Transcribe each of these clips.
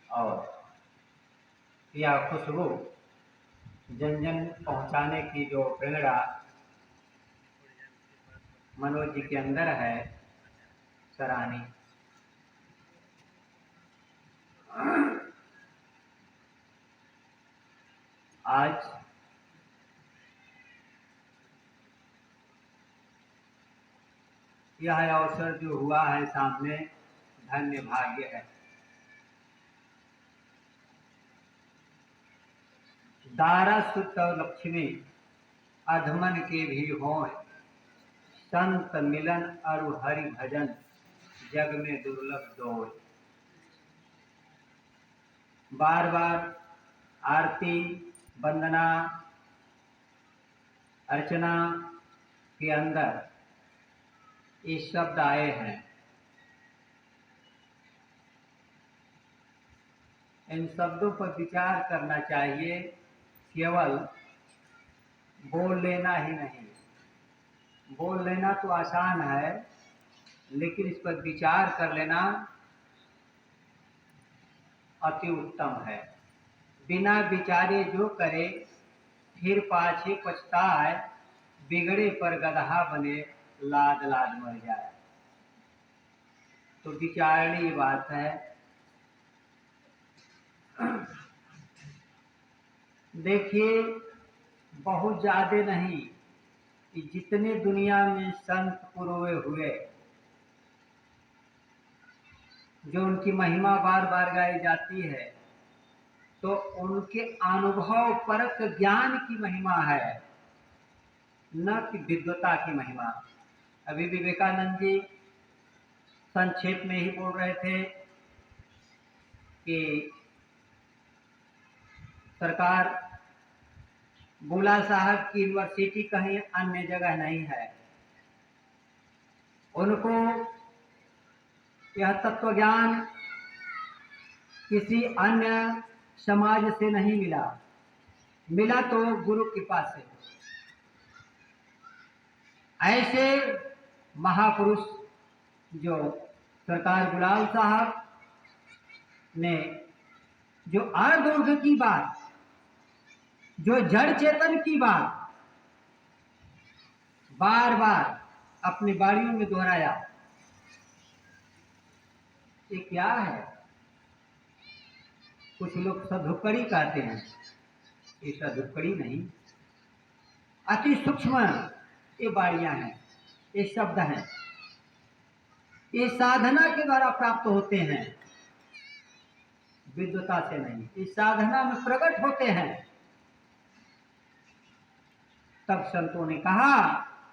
और यह खुशबू जन जन पहुंचाने की जो प्रेरणा मनोज जी के अंदर है, सराहनीय। आज यह अवसर जो हुआ है सामने, धन्य भाग्य है। दारा सुत लक्ष्मी अधमन के भी होय, संत मिलन अरु हरि भजन जग में दुर्लभ दोय। बार बार आरती, वंदना, अर्चना के अंदर ये शब्द आए हैं। इन शब्दों पर विचार करना चाहिए, केवल बोल लेना ही नहीं। बोल लेना तो आसान है, लेकिन इस पर विचार कर लेना अति उत्तम है। बिना विचारे जो करे फिर पाछे पछताए, बिगड़े पर गदहा बने लाद लाद मर जाए। तो विचारणी बात है। देखिए, बहुत ज्यादा नहीं कि जितने दुनिया में संत पुरोए हुए, जो उनकी महिमा बार बार गाई जाती है, तो उनके अनुभव परक ज्ञान की महिमा है, न कि विद्वता की महिमा। अभी विवेकानंद जी संक्षेप में ही बोल रहे थे कि सरकार बुला साहब की यूनिवर्सिटी कहीं अन्य जगह नहीं है। उनको यह तत्व ज्ञान किसी अन्य समाज से नहीं मिला, मिला तो गुरु कृपा से। ऐसे महापुरुष जो सरकार गुलाल साहब ने जो अर्ध की बात, जो जड़ चेतन की बात बार बार अपनी बाणियों में दोहराया, ये क्या है? कुछ लोग सधुक्कड़ी कहते हैं, ये सधुक्कड़ी नहीं, अति सूक्ष्म ये बाणियां हैं, ये शब्द हैं, ये साधना के द्वारा प्राप्त होते हैं, विद्वता से नहीं। इस साधना में प्रकट होते हैं। तब संतों ने कहा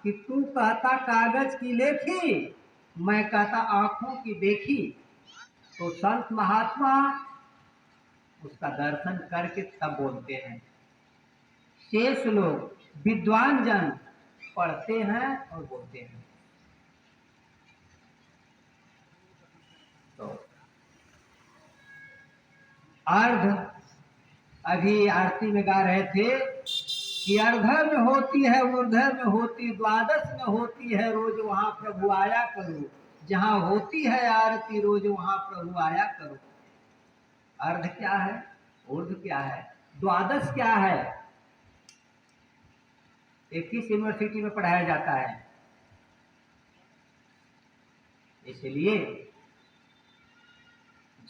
कि तू कहता कागज की लेखी, मैं कहता आंखों की देखी। तो संत महात्मा उसका दर्शन करके तब बोलते हैं। शेष लोग विद्वान जन पढ़ते हैं और बोलते हैं। तो अर्ध अभी आरती में गा रहे थे कि अर्ध में होती है, ऊर्ध में होती, द्वादश में होती है, रोज वहां प्रभु आया करो। जहां होती है आरती रोज वहां प्रभु आया करो। अर्ध क्या है, ऊर्ध क्या है, द्वादश क्या है? 21 यूनिवर्सिटी में पढ़ाया जाता है। इसलिए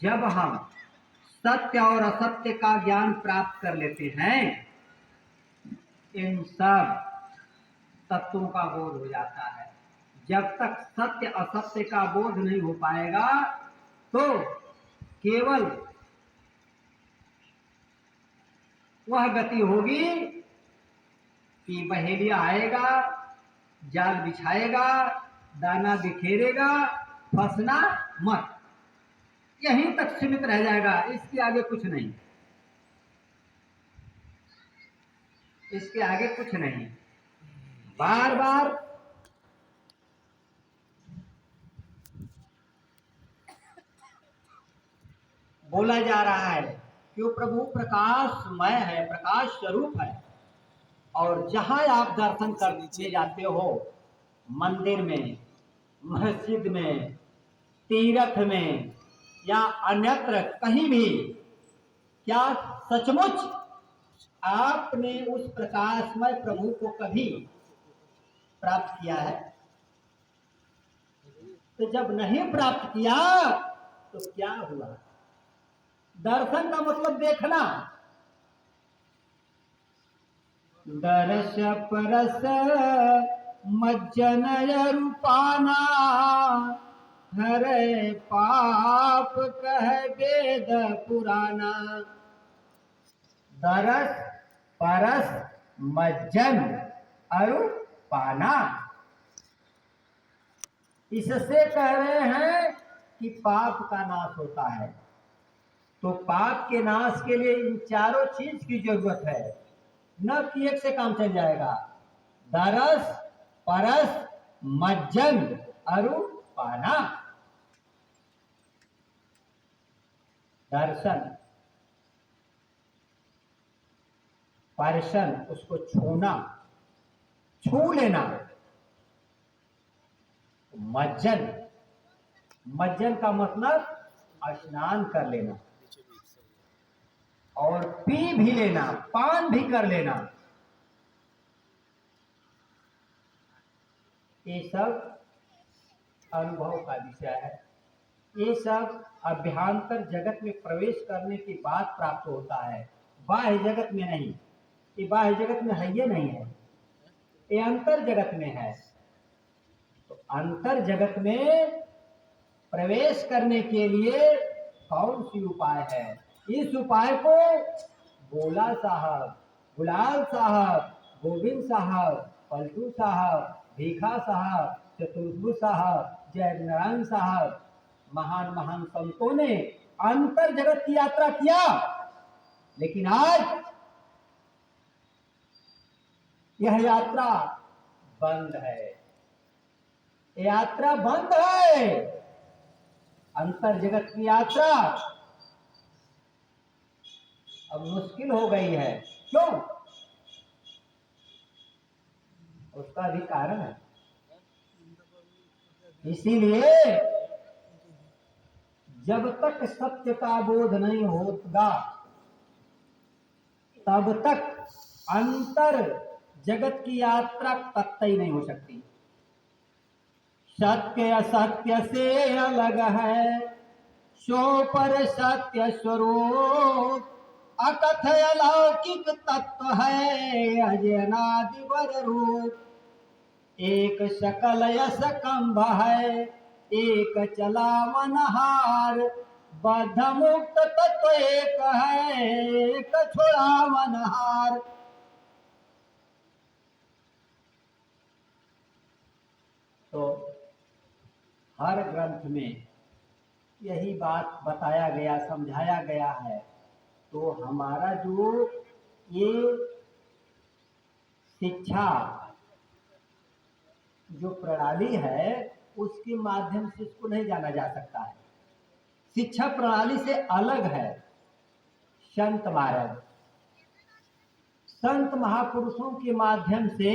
जब हम सत्य और असत्य का ज्ञान प्राप्त कर लेते हैं, इन सब तत्वों का बोध हो जाता है। जब तक सत्य असत्य का बोध नहीं हो पाएगा, तो केवल वह गति होगी कि बहेलिया आएगा, जाल बिछाएगा, दाना बिखेरेगा, फंसना मत, यहीं तक सीमित रह जाएगा। इसके आगे कुछ नहीं, इसके आगे कुछ नहीं। बार बार बोला जा रहा है कि वो प्रभु प्रकाशमय है, प्रकाश स्वरूप है। और जहां आप दर्शन करने जाते हो, मंदिर में, मस्जिद में, तीर्थ में या अन्यत्र कहीं भी, क्या सचमुच आपने उस प्रकाशमय प्रभु को कभी प्राप्त किया है? तो जब नहीं प्राप्त किया तो क्या हुआ? दर्शन का मतलब देखना। दर्श परस मज्जनय रूपाना, हरे पाप कह वेद पुराना। दरस परस मज्जन अरु पाना, इससे कह रहे हैं कि पाप का नाश होता है। तो पाप के नाश के लिए इन चारों चीज की जरूरत है, न कि एक से काम चल जाएगा। दरस परस मज्जन अरु पाना। दर्शन, स्पर्शन, उसको छूना, छू लेना। मज्जन, मज्जन का मतलब स्नान कर लेना, और पी भी लेना, पान भी कर लेना। ये सब अनुभव का विषय है। ये सब अभ्यंतर जगत में प्रवेश करने के बाद प्राप्त होता है, बाह्य जगत में नहीं। ये बाह्य जगत में है, ये नहीं है, ये अंतर जगत में है। तो अंतर जगत में प्रवेश करने के लिए कौन सी उपाय है? इस उपाय को बोला साहब, गुलाल साहब, गोविंद साहब, पलटू साहब, भीखा साहब, चतुर्भुज साहब, जय नारायण साहब, महान महान संतों ने अंतर जगत की यात्रा किया। लेकिन आज यह यात्रा बंद है, यात्रा बंद है। अंतर जगत की यात्रा अब मुश्किल हो गई है। क्यों? उसका भी कारण है। इसीलिए जब तक सत्य का बोध नहीं होगा, तब तक अंतर जगत की यात्रा कतई नहीं हो सकती। सत्य असत्य से अलग है, सो पर सत्य स्वरूप। अकथय अलौकिक तत्व है, अजनादि वर रूप। एक सकल यस कंभ है, एक चला मनहार। बद्ध मुक्त तत्व एक है, एक छोड़ा मनहार। तो हर ग्रंथ में यही बात बताया गया, समझाया गया है। तो हमारा जो ये शिक्षा जो प्रणाली है, उसके माध्यम से इसको नहीं जाना जा सकता है। शिक्षा प्रणाली से अलग है संत मार्ग। संत महापुरुषों के माध्यम से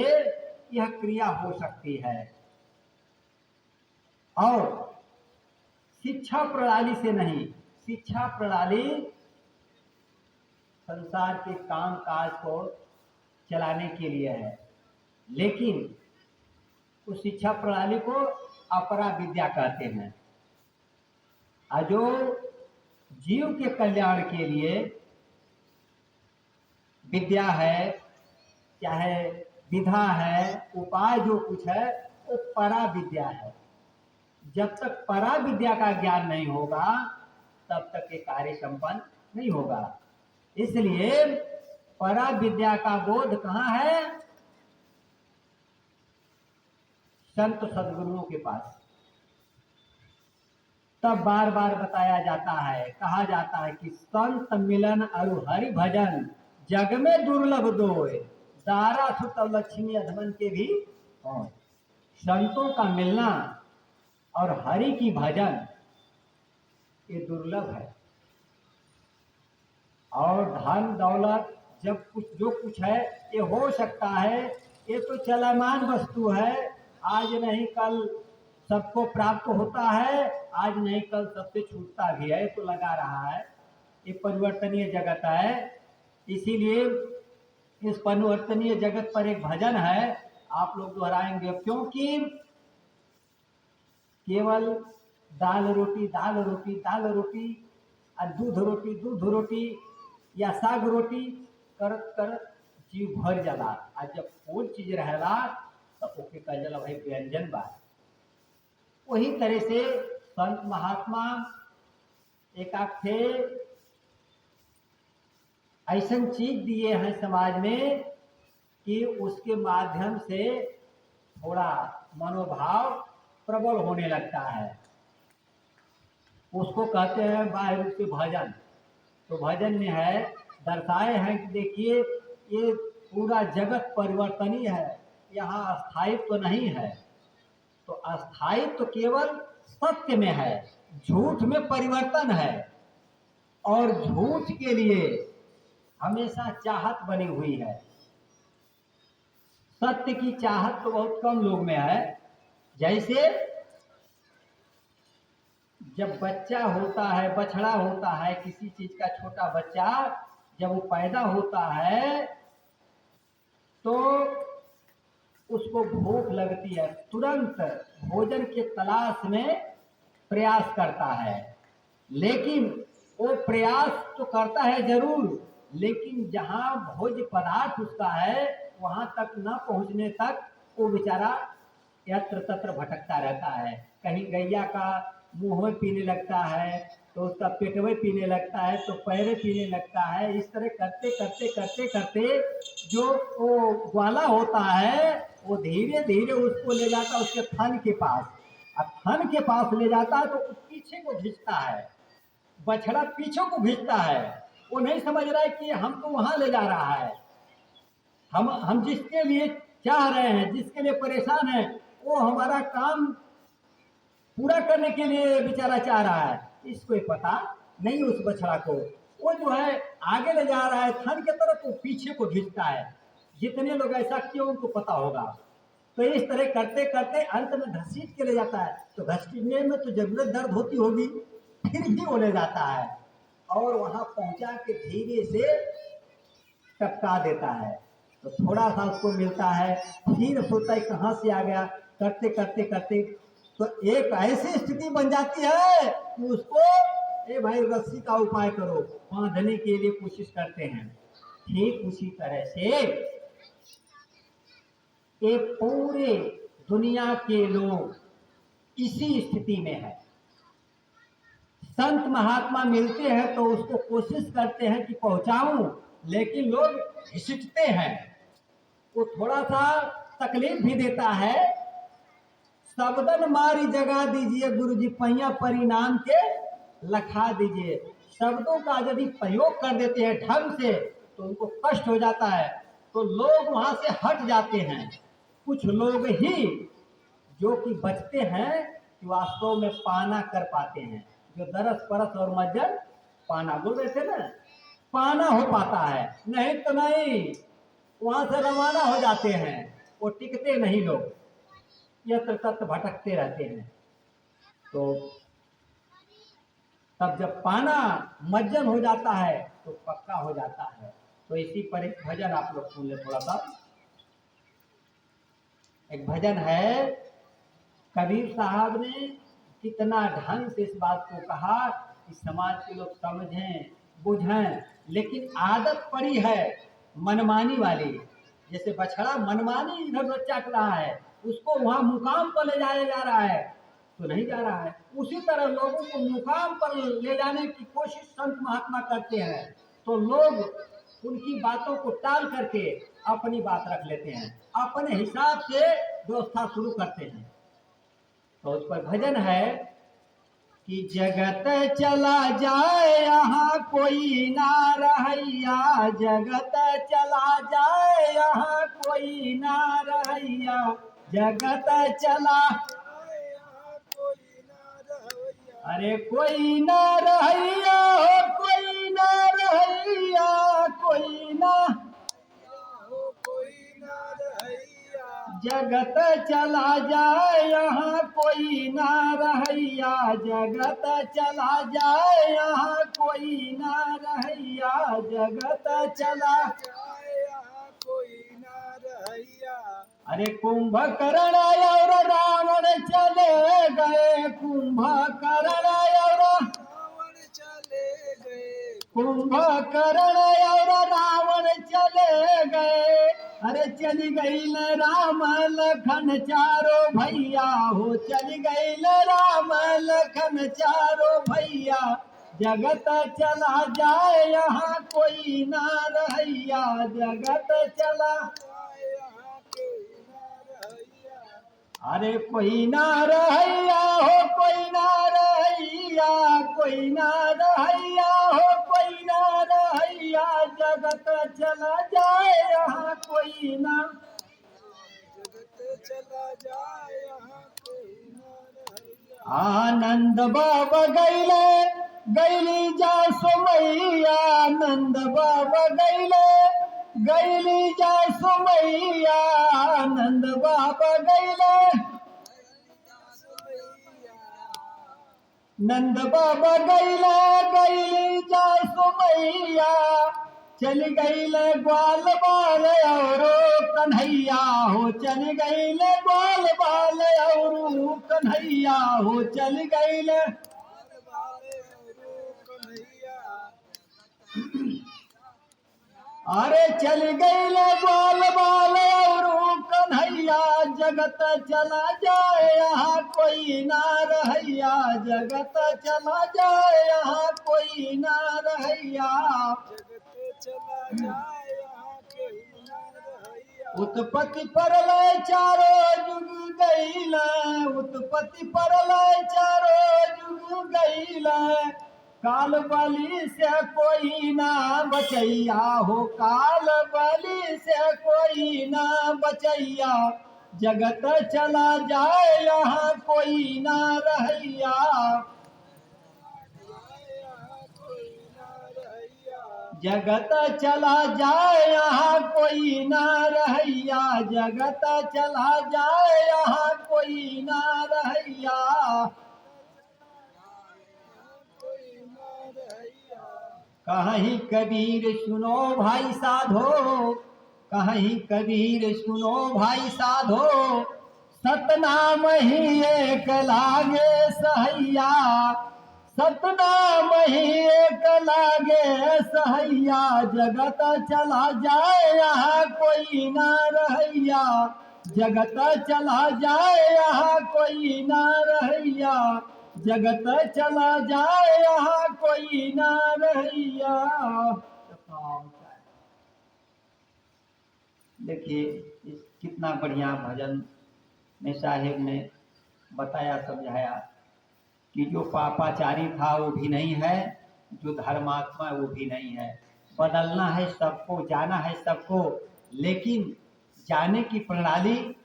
यह क्रिया हो सकती है, और शिक्षा प्रणाली से नहीं। शिक्षा प्रणाली संसार के काम काज को चलाने के लिए है, लेकिन उस शिक्षा प्रणाली को अपरा विद्या कहते हैं। जो जीव के कल्याण के लिए विद्या है, चाहे विधा है, उपाय जो कुछ है, वो परा विद्या है। जब तक परा विद्या का ज्ञान नहीं होगा, तब तक ये कार्य संपन्न नहीं होगा। इसलिए परा विद्या का बोध कहाँ है? संत सद्गुरुओं के पास। तब बार बार बताया जाता है, कहा जाता है कि संत मिलन अरु हरि भजन, जग में दुर्लभ दोय। दारा सुत लक्ष्मी अधमन के भी हों। संतों का मिलना और हरि की भजन ये दुर्लभ है। और धन दौलत जब कुछ जो कुछ है, ये हो सकता है, ये तो चलमान वस्तु है, आज नहीं कल सबको प्राप्त होता है, आज नहीं कल सबसे छूटता भी है, तो लगा रहा है। ये परिवर्तनीय जगत है। इसीलिए इस परिवर्तनीय जगत पर एक भजन है, आप लोग दोहराएंगे, क्योंकि केवल दाल रोटी दाल रोटी दाल रोटी और दूध रोटी या साग रोटी करत करत जीव भर जाला। आज जब कोई चीज रहेला तो ओके कह जाला भाई व्यंजन बा। वही तरह से संत महात्मा एक आखे ऐसा चीज दिए हैं समाज में कि उसके माध्यम से थोड़ा मनोभाव प्रबल होने लगता है। उसको कहते हैं बाह्य रूप से भजन। तो भजन में है, दर्शाए हैं कि देखिए ये पूरा जगत परिवर्तनीय है, यहाँ स्थायित्व तो नहीं है। तो अस्थायित्व तो केवल सत्य में है, झूठ में परिवर्तन है। और झूठ के लिए हमेशा चाहत बनी हुई है, सत्य की चाहत तो बहुत कम लोग में है। जैसे जब बच्चा होता है, बछड़ा होता है, किसी चीज का छोटा बच्चा जब वो पैदा होता है तो उसको भूख लगती है, तुरंत भोजन के तलाश में प्रयास करता है। लेकिन वो प्रयास तो करता है जरूर, लेकिन जहां भोज्य पदार्थ उसका है वहां तक न पहुंचने तक वो बेचारा यत्र तत्र भटकता रहता है। कहीं गैया का मुंह में पीने लगता है तो उसका पेटवे पीने लगता है, तो पैरे पीने लगता है। इस तरह करते करते करते करते जो वो ग्वाला होता है वो धीरे धीरे उसको ले जाता है उसके थन के पास। अब थन के पास ले जाता है तो पीछे को खींचता है, बछड़ा पीछे को खींचता है। वो नहीं समझ रहा है कि हमको वहां ले जा रहा है। हम जिसके लिए चाह रहे हैं, जिसके लिए परेशान है, वो हमारा काम पूरा करने के लिए बेचारा चाह रहा है। इसको पता नहीं उस बछड़ा को, वो जो है आगे ले जा रहा है थन के तरफ, वो पीछे को खींचता है। जितने लोग ऐसा किए उनको पता होगा। तो इस तरह करते करते अंत में घसीट के ले जाता है। तो घसीटने में तो जरूरत दर्द होती होगी, फिर भी वो ले जाता है और वहां पहुंचा के धीरे से टपका देता है। तो थोड़ा सा उसको मिलता है, फिर सोचता है कहाँ से आ गया। करते करते करते तो एक ऐसी स्थिति बन जाती है कि उसको ए भाई रस्सी का उपाय करो, बांधने के लिए कोशिश करते हैं। ठीक उसी तरह से ये पूरे दुनिया के लोग इसी स्थिति में है। संत महात्मा मिलते हैं तो उसको कोशिश करते हैं कि पहुंचाऊं, लेकिन लोग घिसटते हैं। वो थोड़ा सा तकलीफ भी देता है। सबदन मारी जगा दीजिए गुरु जी, पहिया परिणाम के लखा दीजिए। शब्दों का यदि प्रयोग कर देते हैं ढंग से तो उनको कष्ट हो जाता है, तो लोग वहां से हट जाते हैं। कुछ लोग ही जो कि बचते हैं कि वास्तव में पाना कर पाते हैं। जो दरस परस और मज्जन पाना बोल रहे थे ना, पाना हो पाता है, नहीं तो नहीं, वहां से रवाना हो जाते हैं। वो टिकते नहीं, लोग यत्र तत्र भटकते रहते हैं। तो तब जब पाना मज्जन हो जाता है तो पक्का हो जाता है। तो इसी पर एक भजन आप लोग सुन ले थोड़ा सा। एक भजन है, कबीर साहब ने कितना ढंग से इस बात को कहा कि समाज के लोग समझें बुझें, लेकिन आदत पड़ी है मनमानी वाली। जैसे बछड़ा मनमानी इधर उधर चाट रहा है, उसको वहां मुकाम पर ले जाया जा रहा है तो नहीं जा रहा है। उसी तरह लोगों को मुकाम पर ले जाने की कोशिश संत महात्मा करते हैं, तो लोग उनकी बातों को टाल करके अपनी बात रख लेते हैं, अपने हिसाब से व्यवस्था शुरू करते हैं। तो उस पर भजन है कि जगत चला जाए यहाँ कोई ना रहैया, जगत चला जाए यहाँ कोई ना रहैया, जगत चला अरे कोई ना रहैया हो, कोई ना रहैया, कोई ना जगत चला जाए यहाँ कोई ना रहैया, जगत चला जाए यहाँ कोई ना रहैया, जगत चला जाए यहाँ कोई ना रहैया। अरे कुंभकर्ण और रावण चले गए, कुंभकर्ण और रावण चले गए, कुंभकर्ण और रावण चले गए। अरे चली गई न राम लखन चारो भैया हो, चली गई न राम लखन चारो भैया, जगत चला जाए यहाँ कोई ना रहैया, जगत चला जाए यहाँ कोई ना रहैया। अरे कोई ना रहैया हो, कोई ना रहैया, कोई ना रहैया हो, कोई ना रहैया, जगत चला जाए यहाँ कोई ना। जगत चला जाए यहाँ कोई ना रहैया। आनंद बाबा गैले गैली जा सुमैया, आनंद बाबा गैले गैली जा सुमैया, आनंद बाबा गैले नंद बाबा गैला गैली जा सुमैया, चल गईल ग्वाल बाल और कन्हैया हो, चल गईल ग्वाल बाल और कन्हैया हो, चल गईल अरे चल गईल ग्वाल बाल और कन्हैया, जगत चला जाए यहाँ कोई ना रहैया, जगत चला जाए यहाँ कोई ना रहैया। जगत चला जाए यहाँ कोई ना रहैया। उत्पत्ति परलय चारो जुग गईल, उत्पत्ति परलय चारो जुग गईल, काल बलि से कोई ना बचैया हो, काल बलि से कोई ना बचैया, जगत चला जाए यहाँ कोई ना रहैया। जगत चला जाए यहाँ कोई ना रहैया, जगत चला जाए यहाँ कोई ना रहैया। कहीं कबीर सुनो भाई साधो, कहीं कबीर सुनो भाई साधो, सतनाम ही एक लागे सहैया, सतनाम ही एक लागे सहैया, जगत चला जाए यहाँ कोई ना रहैया, जगत चला जाए यहाँ कोई ना रहैया, जगत चला जाए यहाँ कोई ना रहैया। देखिए कितना बढ़िया भजन में साहेब ने बताया समझाया कि जो पापाचारी था वो भी नहीं है, जो धर्मात्मा वो भी नहीं है। बदलना है सबको, जाना है सबको, लेकिन जाने की प्रणाली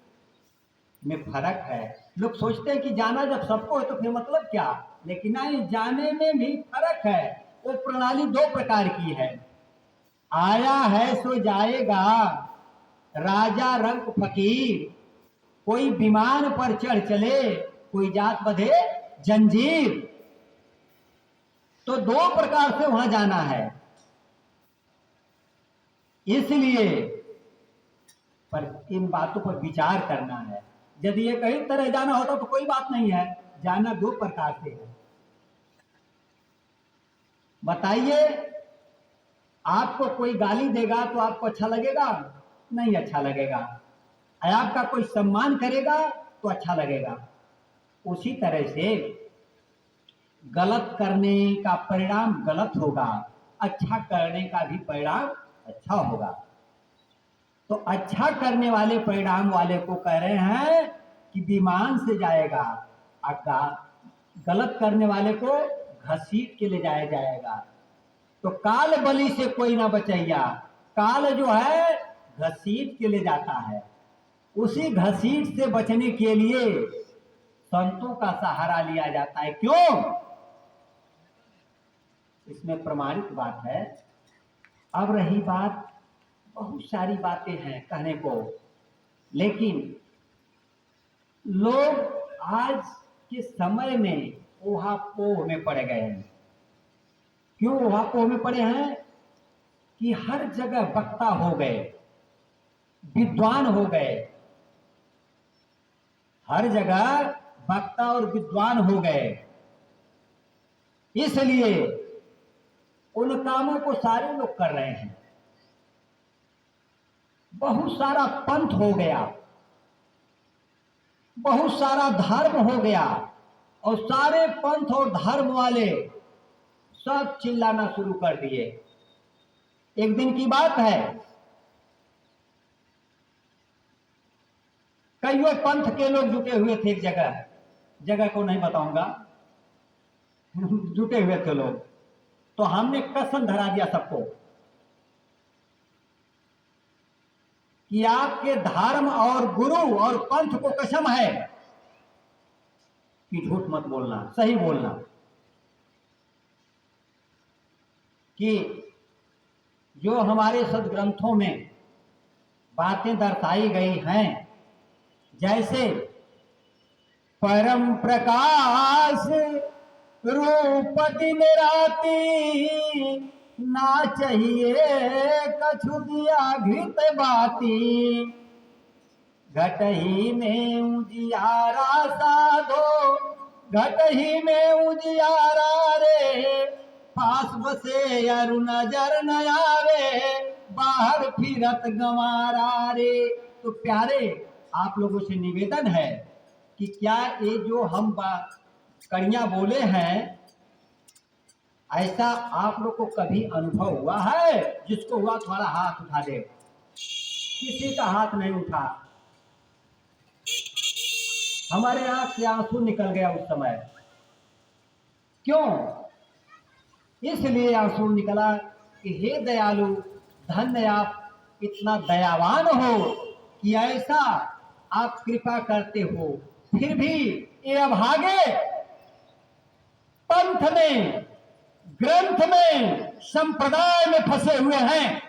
में फर्क है। लोग सोचते हैं कि जाना जब सबको है तो फिर मतलब क्या, लेकिन नहीं, जाने में भी फर्क है। वो प्रणाली दो प्रकार की है, आया है सो जाएगा, राजा रंग फकीर, कोई विमान पर चढ़ चले, कोई जात बंधे जंजीर। तो दो प्रकार से वहां जाना है, इसलिए पर इन बातों पर विचार करना है। यदि ये कई तरह जाना होता तो कोई बात नहीं है, जाना दो प्रकार से है। बताइए, आपको कोई गाली देगा तो आपको अच्छा लगेगा? नहीं अच्छा लगेगा। आपका कोई सम्मान करेगा तो अच्छा लगेगा। उसी तरह से गलत करने का परिणाम गलत होगा, अच्छा करने का भी परिणाम अच्छा होगा। तो अच्छा करने वाले परिणाम वाले को कह रहे हैं कि विमान से जाएगा, गलत करने वाले को घसीट के ले जाया जाएगा। तो काल बलि से कोई ना बचैया, काल जो है घसीट के ले जाता है। उसी घसीट से बचने के लिए संतों का सहारा लिया जाता है। क्यों? इसमें प्रमाणित बात है। अब रही बात, बहुत सारी बातें हैं कहने को, लेकिन लोग आज के समय में ऊहापोह में पड़ गए हैं। क्यों ऊहापोह में पड़े हैं? कि हर जगह वक्ता हो गए, विद्वान हो गए, हर जगह वक्ता और विद्वान हो गए, इसलिए उन कामों को सारे लोग कर रहे हैं। बहुत सारा पंथ हो गया, बहुत सारा धर्म हो गया, और सारे पंथ और धर्म वाले सब चिल्लाना शुरू कर दिए। एक दिन की बात है, कईयों पंथ के लोग जुटे हुए थे एक जगह, जगह को नहीं बताऊंगा, जुटे हुए थे लोग। तो हमने कसम धरा दिया सबको कि आपके धर्म और गुरु और पंथ को कसम है कि झूठ मत बोलना, सही बोलना, कि जो हमारे सदग्रंथों में बातें दर्शाई गई हैं, जैसे परम प्रकाश रूप दिन राती, ना चाहिए कछु दिया घृत बाती, घटही में उजियारा साधो, घटही में उजियारा रे, पास बसे अरु नजर न आवे, बाहर फिरत गंवारा रे। तो प्यारे, आप लोगों से निवेदन है कि क्या ये जो हम कड़ियां बोले हैं, ऐसा आप लोग को कभी अनुभव हुआ है? जिसको हुआ थोड़ा हाथ उठा दे। किसी का हाथ नहीं उठा। हमारे आंख से आंसू निकल गया उस समय। क्यों? इसलिए आंसू निकला कि हे दयालु, धन्य आप इतना दयावान हो कि ऐसा आप कृपा करते हो, फिर भी ये अभागे पंथ में, ग्रंथ में, संप्रदाय में फंसे हुए हैं,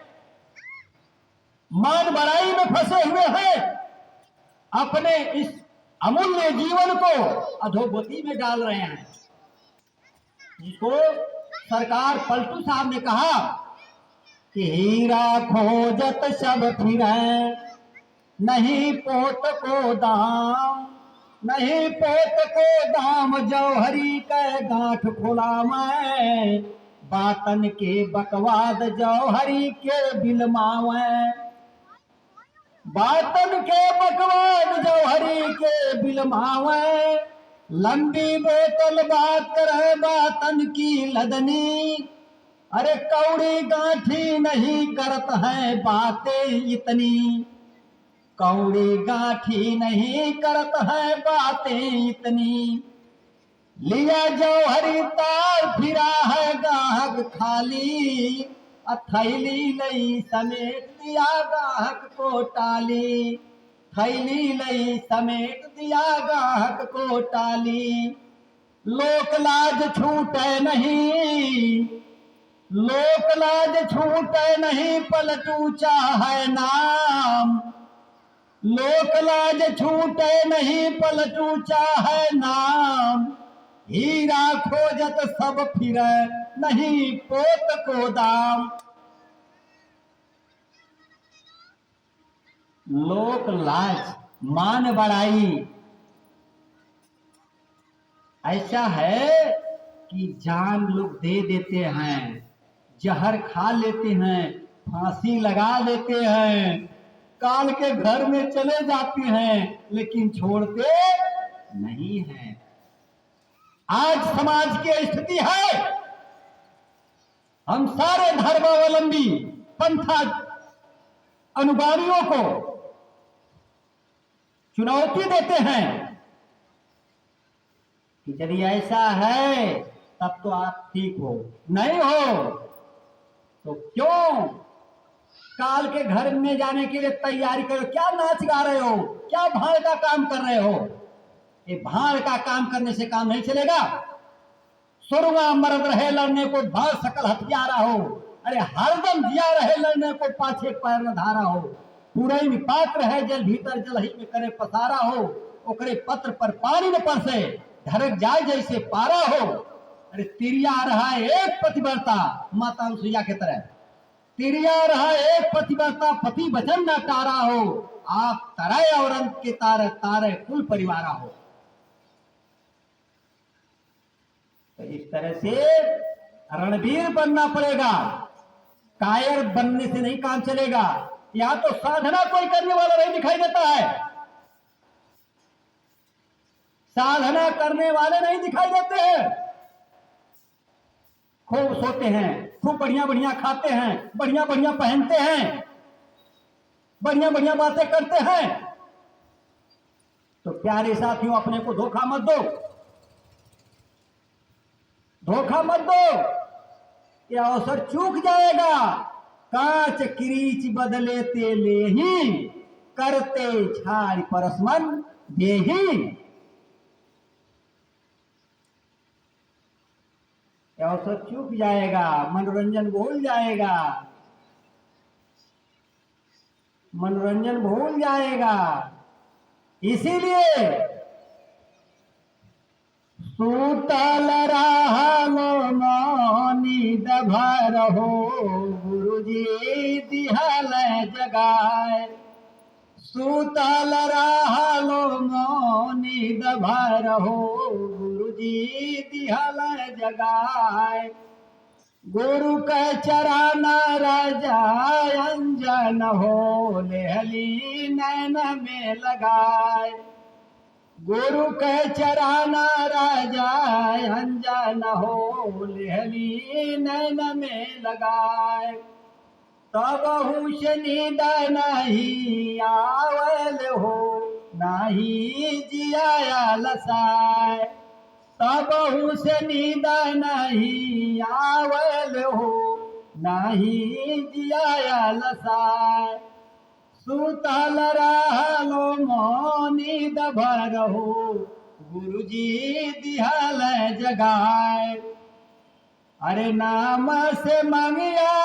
मान बढ़ाई में फंसे हुए हैं, अपने इस अमूल्य जीवन को अधोगति में डाल रहे हैं। जिसको सरकार पलटू साहब ने कहा कि हीरा खोजत सब फिरे, नहीं पोत को दाम, नहीं पोत को दाम, जौहरी के गांठ खुला मैं, बातन के बकवाद जौहरी के बिलमावे, बातन के बकवाद जौहरी के बिलमावे, लंबी बोतल बात करे बातन की लदनी, अरे कौड़ी गांठी नहीं करत है बातें इतनी, कौड़ी गांठी नहीं करत है बातें इतनी, लिया जौहरी तार फिरा है गाहक खाली, थैली लई समेट दिया गाहक को टाली, थैली लई समेट दिया गाहक को टाली, लोक लाज छूटे नहीं, लोक लाज छूटे नहीं, पलटू चाहे नाम, लोक लाज छूटे नहीं, पलटू चाहे नाम, हीरा खोजत सब फिरे, नहीं पोत को दाम। लोक लाज, मान बढ़ाई ऐसा है कि जान लोग दे देते हैं, जहर खा लेते हैं, फांसी लगा लेते हैं, काल के घर में चले जाते हैं, लेकिन छोड़ते नहीं हैं। आज समाज की स्थिति है, हम सारे धर्मावलंबी पंथा अनुगामियों को चुनौती देते हैं कि यदि ऐसा है तब तो आप ठीक हो, नहीं हो तो क्यों काल के घर में जाने के लिए तैयारी करो? क्या नाच गा रहे हो? क्या भाड़ का काम कर रहे हो? ये भाड़ का काम करने से काम नहीं चलेगा। सुरवा मर्द रहे लड़ने को, भाड़ सकल हथियारा हो, अरे हरदम दिया रहे लड़ने को, पाछे पैर न धारा हो, पूरे में पात्र है जल भीतर जल ही में करे पसारा हो, ओकरे पत्र पर पानी न परसे, ढरक जाए जैसे पारा हो। अरे तिरिया रहा एक पतिव्रता, माता अनुसुईया के तरह तिरिया रहा एक पतिव्रता, पति वचन न टारा हो। आप तरय और अंत के तारे, तारे कुल परिवारा हो। तो इस तरह से रणवीर बनना पड़ेगा, कायर बनने से नहीं काम चलेगा। यहां तो साधना कोई करने वाला नहीं दिखाई देता है, साधना करने वाले नहीं दिखाई देते हैं। खूब सोते हैं, खूब बढ़िया बढ़िया खाते हैं, बढ़िया बढ़िया पहनते हैं, बढ़िया बढ़िया बातें करते हैं। तो प्यारे साथियों, अपने को धोखा मत दो, धोखा मत दो, ये अवसर चूक जाएगा। कांच किरीच बदले तेले ही, करते छाड़ परस्मन देही। अवसर चूक जाएगा, मनोरंजन भूल जाएगा, मनोरंजन भूल जाएगा। इसीलिए सूतल राहलो नींद भर हो, गुरुजी दिहल जगाए। सूतल राहलो नींद भर हो, गुरुजी दिहल जगाए। गुरु के चरण राजा अंजन हो, लेहली नैन में लगाए। गुरु के चरण राजा अंजन हो, लेहली नैन में लगाए। तब हुश नींद नहीं आवल हो, नहीं जिया लसाए। तब हुश नींद नहीं आवल हो, नहीं जिया लसाए। सुतल रहलो नींद भर हो, गुरुजी दिहल जगाए। अरे नाम से मंगिया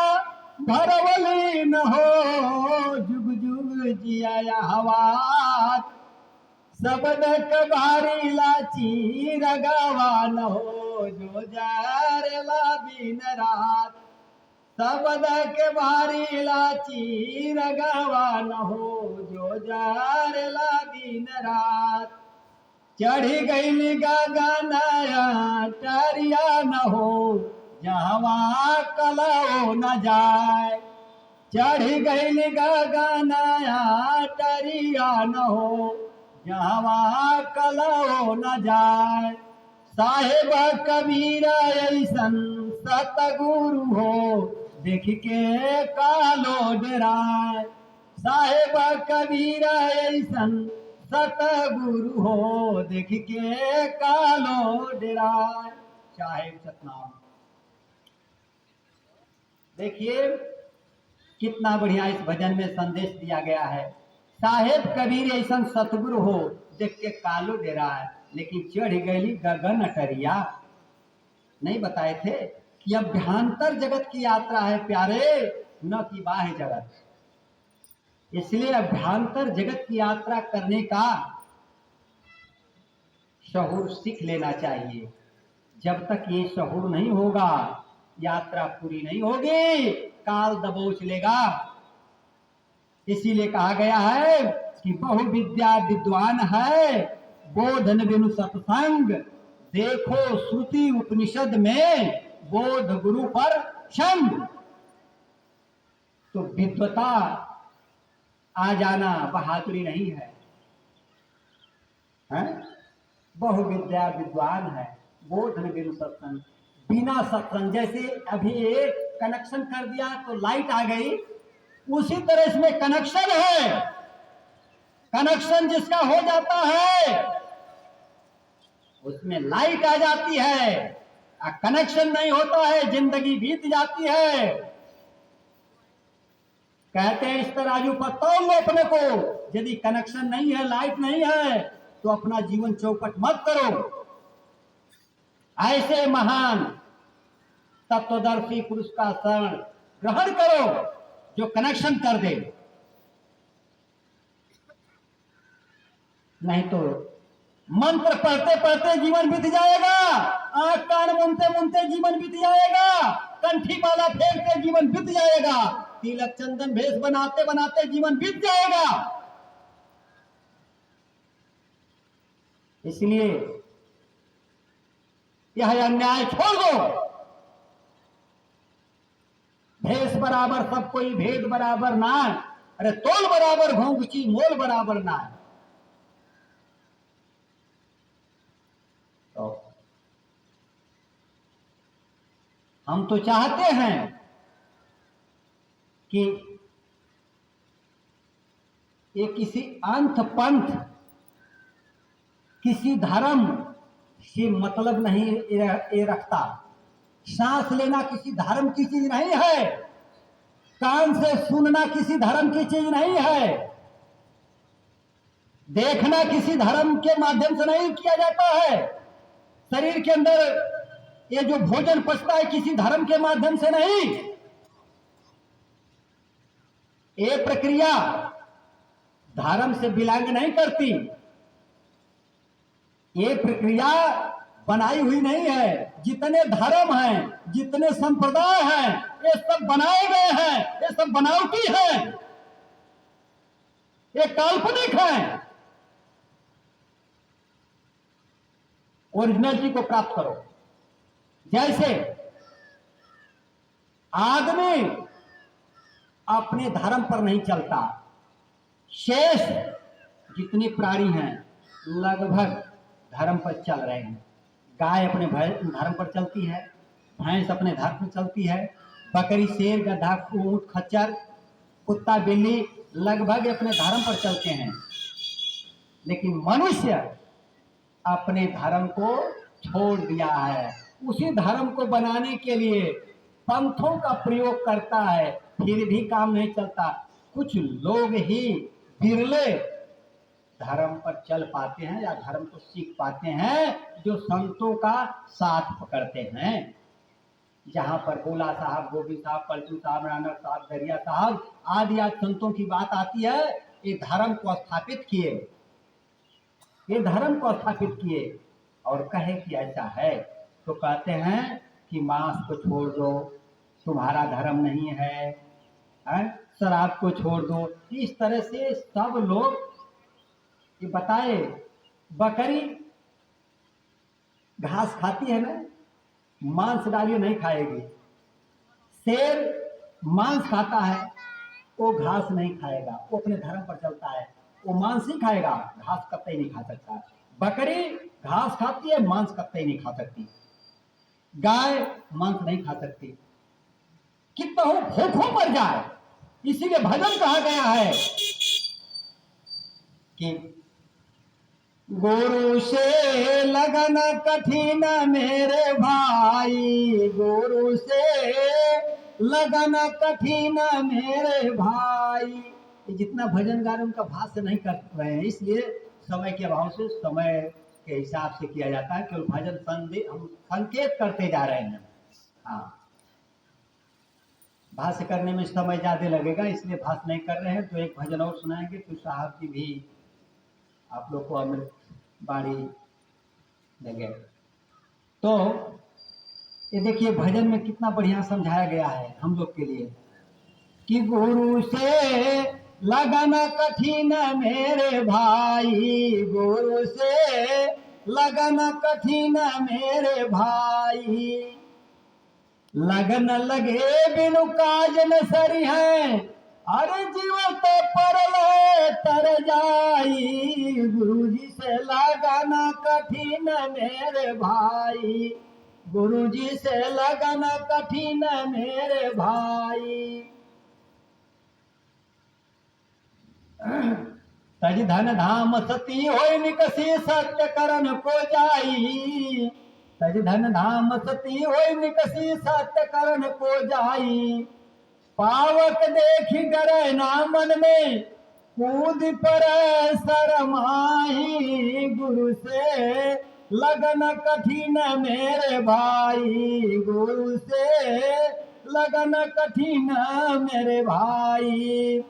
भरवली न हो, जुग जुग जिया हवा। सबद कबारी लाची रगवा न हो, जो जारला दिन रात। सबद के बारी लाची रगवा न हो, जो जारला दिन रात। चढ़ी गई गगनया टरिया न हो, जहवा कलो न जाए। चढ़ी गई गगनया टरिया न हो, जहवा कलो न जाए। साहेब कबीर ऐसन सतगुरु हो, देख के कालो डराए। साहेब कबीर ऐसन सतगुरु हो, देख के कालो डराए। साहेब सतनाम। देखिए कितना बढ़िया इस भजन में संदेश दिया गया है। साहेब कबीर ऐसा सतगुरु हो, देख के कालो डराए। लेकिन चढ़ गई गगन अटरिया, नहीं बताए थे कि अभ्यांतर जगत की यात्रा है प्यारे, न कि बाह्य जगत। इसलिए अभ्यांतर जगत की यात्रा करने का शहूर सीख लेना चाहिए। जब तक ये शहूर नहीं होगा, यात्रा पूरी नहीं होगी, काल दबोच लेगा। इसीलिए कहा गया है कि बहु विद्या विद्वान है, बोधन बिनु सत्संग। देखो श्रुति उपनिषद में बोध गुरु पर संग। तो विद्वता आ जाना बहादुरी नहीं है, हैं? बहु विद्या विद्वान है, बोधन बिनु सत्संग। बिना सत्संग, जैसे अभी एक कनेक्शन कर दिया तो लाइट आ गई, उसी तरह इसमें कनेक्शन है। कनेक्शन जिसका हो जाता है उसमें लाइट आ जाती है, कनेक्शन नहीं होता है जिंदगी बीत जाती है। कहते हैं इस तराजू पर तौल लो अपने को, यदि कनेक्शन नहीं है, लाइट नहीं है, तो अपना जीवन चौपट मत करो। ऐसे महान तत्वदर्शी पुरुष का शरण ग्रहण करो जो कनेक्शन कर दे। नहीं तो मंत्र पढ़ते पढ़ते जीवन बीत जाएगा, आंख कान मुनते मुनते जीवन बीत जाएगा, कंठी माला फेंकते जीवन बीत जाएगा, तिलक चंदन भेष बनाते बनाते जीवन बीत जाएगा। इसलिए यह अन्याय छोड़ दो। भेष बराबर सब कोई भेद बराबर ना, अरे तोल बराबर घोंघची मोल बराबर ना। तो हम तो चाहते हैं कि ये किसी अंत पंथ किसी धर्म से मतलब नहीं ये रखता। सांस लेना किसी धर्म की चीज नहीं है, कान से सुनना किसी धर्म की चीज नहीं है, देखना किसी धर्म के माध्यम से नहीं किया जाता है, शरीर के अंदर ये जो भोजन पचता है किसी धर्म के माध्यम से नहीं। ये प्रक्रिया धर्म से बिलोंग नहीं करती, ये प्रक्रिया बनाई हुई नहीं है। जितने धर्म हैं, जितने संप्रदाय हैं, ये सब बनाए गए हैं, ये सब बनावटी हैं, ये काल्पनिक हैं। ओरिजिनलिटी को प्राप्त करो। जैसे आदमी अपने धर्म पर नहीं चलता, शेष जितने प्राणी हैं लगभग धर्म पर चल रहे हैं। गाय अपने धर्म पर चलती है, भैंस अपने धर्म पर चलती है, बकरी शेर गधा ऊंट खच्चर कुत्ता बिल्ली लगभग अपने धर्म पर चलते हैं। लेकिन मनुष्य अपने धर्म को छोड़ दिया है, उसी धर्म को बनाने के लिए पंथों का प्रयोग करता है, फिर भी काम नहीं चलता। कुछ लोग ही बिरले धर्म पर चल पाते हैं या धर्म को सीख पाते हैं, जो संतों का साथ पकड़ते हैं। जहां पर गोला साहब, गोविंद साहब, पलटू साहब, रानक साहब, दरिया साहब आदि संतों की बात आती है, ये धर्म को स्थापित किए, ये धर्म को स्थापित किए और कहे कि ऐसा है, तो कहते हैं कि मांस को छोड़ दो, तुम्हारा धर्म नहीं है, शराब को छोड़ दो। इस तरह से सब लोग ये बताए। बकरी घास खाती है ना, मांस डालिए नहीं खाएगी। शेर मांस खाता है, वो घास नहीं खाएगा, वो अपने धर्म पर चलता है, वो मांस ही खाएगा, घास कतई नहीं खा सकता। बकरी घास खाती है, मांस कतई नहीं खा सकती। गाय मांस नहीं खा सकती, कितना हो भूखों मर जाए। इसीलिए भजन कहा गया है कि गुरु से लगन कठिन मेरे भाई, गुरु से लगन कठिन मेरे भाई। ये जितना भजन गा रहे उनका भाष्य नहीं कर रहे हैं, इसलिए समय के अभाव से समय के हिसाब से किया जाता है। केवल भजन हम संकेत करते जा रहे हैं। हाँ, भाष्य करने में समय ज्यादा लगेगा, इसलिए भाष्य नहीं कर रहे हैं। तो एक भजन और सुनाएंगे, तो साहब जी भी आप लोग को अमृत बाणी देंगे। तो ये देखिए भजन में कितना बढ़िया समझाया गया है हम लोग के लिए कि गुरु से लगन कठिन मेरे भाई, गुरु से लगन कठिन मेरे भाई, लगन लगे बिनु काज न सरी है, अरे जीवन तो परल तर जाई, गुरु जी से लगन कठिन मेरे भाई, गुरु जी से लगन कठिन मेरे भाई। तज धन धाम सती होय निकसी सत्य करण को जाई, तज धन धाम सती होय निकसी सत्य करण को जाई, पावक देखी डरे ना मन में कूद पर शरमाई, गुरु से लगन कठिन मेरे भाई, गुरु से लगन कठिन मेरे भाई।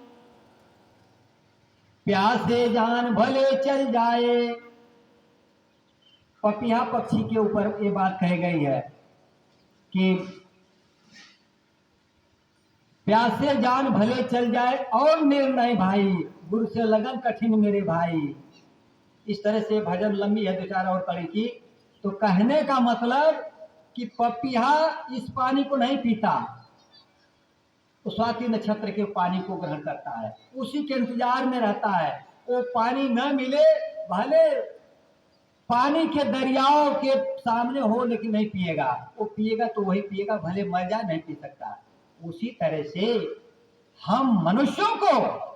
प्यासे जान भले चल जाए। पपिया पक्षी के ऊपर ये बात कही गई है कि प्यासे जान भले चल जाए और निर्णय भाई, गुरु से लगन कठिन मेरे भाई। इस तरह से भजन लंबी है, दो चार और पढ़ी की। तो कहने का मतलब कि पपिया इस पानी को नहीं पीता, तो स्वाति नक्षत्र के पानी को ग्रहण करता है, उसी के इंतजार में रहता है। वो पानी न मिले, भले पानी के दरियाओं के सामने हो, लेकिन नहीं पिएगा। वो पिएगा तो वही पिएगा, भले मर जाए, नहीं पी सकता। उसी तरह से हम मनुष्यों को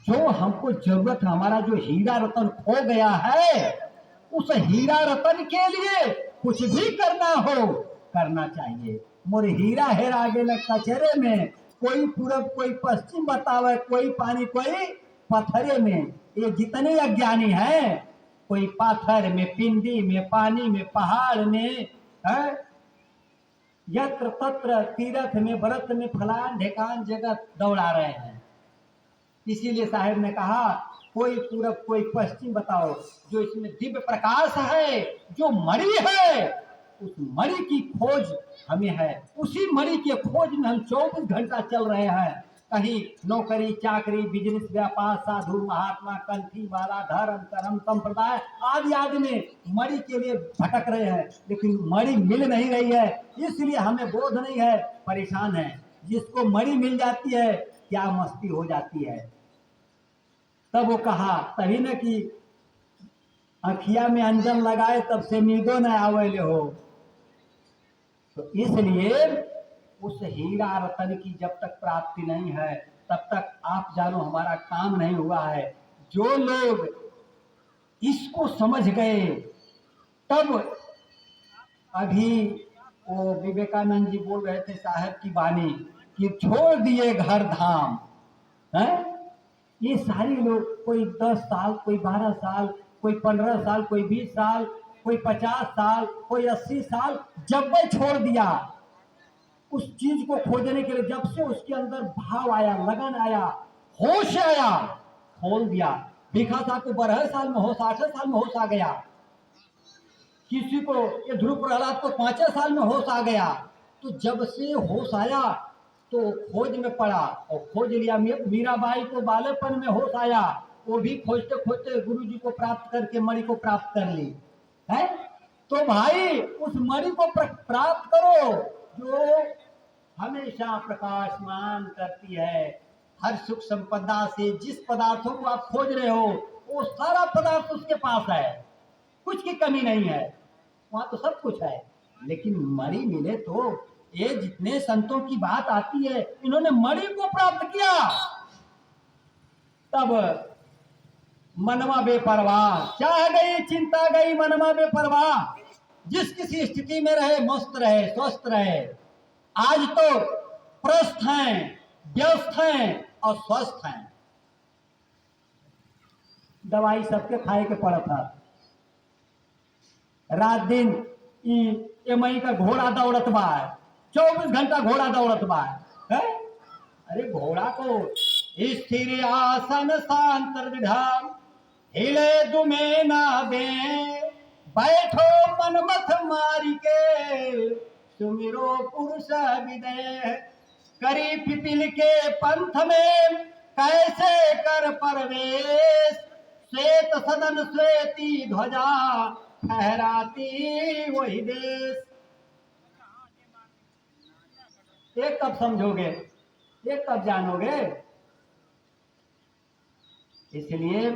जो हमको जरूरत है, हमारा जो हीरा रतन खो गया है, उस हीरा रतन के लिए कुछ भी करना हो करना चाहिए। मोर हीरा हेरा गेल कचरे में, कोई पूरब कोई पश्चिम बतावे, कोई पानी कोई पत्थरे में। ये जितने अज्ञानी हैं, कोई पाथर में, पिंडी में, पानी में, पहाड़ में, है यत्र तत्र तीर्थ में, व्रत में, फलान ढेकान जगह दौड़ा रहे हैं। इसीलिए साहेब ने कहा कोई पूरब कोई पश्चिम बताओ, जो इसमें दिव्य प्रकाश है, जो मणि है, उस मणि की खोज हमें है। उसी मणि के खोज में हम 24 घंटा चल रहे हैं। कहीं नौकरी चाकरी, बिजनेस, व्यापार, साधु महात्मा, कंठी वाला, धर्म कर्म संप्रदाय आदि आदि में मणि के लिए भटक रहे हैं, लेकिन मणि मिल नहीं रही है। इसलिए हमें बोध नहीं है, परेशान है। जिसको मणि मिल जाती है, क्या मस्ती हो जाती है। तब वो कहा, तभी न कि अखिया में अंजन लगाए तब से नींदो न आवेले हो। तो इसलिए उस हीरा रतन की जब तक प्राप्ति नहीं है, तब तक आप जानो हमारा काम नहीं हुआ है। जो लोग इसको समझ गए, तब अभी वो विवेकानंद जी बोल रहे थे साहब की वाणी कि छोड़ दिए घर धाम, है ये सारी लोग, कोई 10 साल, कोई 12 साल, कोई 15 साल, कोई 20 साल, कोई 50 साल, कोई 80 साल, जब वह छोड़ दिया उस चीज को खोजने के लिए, जब से उसके अंदर भाव आया, लगन आया, होश आया, खोल दिया। भिखा साहब को 12 साल में होश, 8 साल में होश आ गया। किसी को, ये ध्रुव प्रहलाद को 5 साल में होश आ गया। तो जब से होश आया तो खोज में पड़ा और खोज लिया। मीराबाई को बालेपन में होश आया, वो भी खोजते खोजते गुरु जी को प्राप्त करके मणि को प्राप्त कर ली है। तो भाई उस मणि को प्राप्त करो जो हमेशा प्रकाशमान करती है। हर सुख संपदा से जिस पदार्थों को आप खोज रहे हो, वो सारा पदार्थ उसके पास है, कुछ की कमी नहीं है, वहां तो सब कुछ है। लेकिन मणि मिले तो, ये जितने संतों की बात आती है, इन्होंने मणि को प्राप्त किया, तब मनवा बेपरवाह, चाह गई चिंता गई, मनवा बेपरवाह। जिस किसी स्थिति में रहे, मस्त रहे, स्वस्थ रहे। आज तो प्रस्थ हैं, व्यस्त हैं और स्वस्थ हैं। दवाई सबके खाए के पड़ा था। रात दिन ये मई का घोड़ा दौड़त बा, 24 घंटा घोड़ा दौड़त बा है? अरे घोड़ा को स्थिर आसन शांत विधान, हिले दुमे ना दे, बैठो मन मथ मारी के, सुमिरो पुरुष विदेह, करी पिपिल के पंथ में कैसे कर परवेश, श्वेत सदन श्वेती ध्वजा फहराती वही देश। एक कब समझोगे, एक कब जानोगे। इसलिए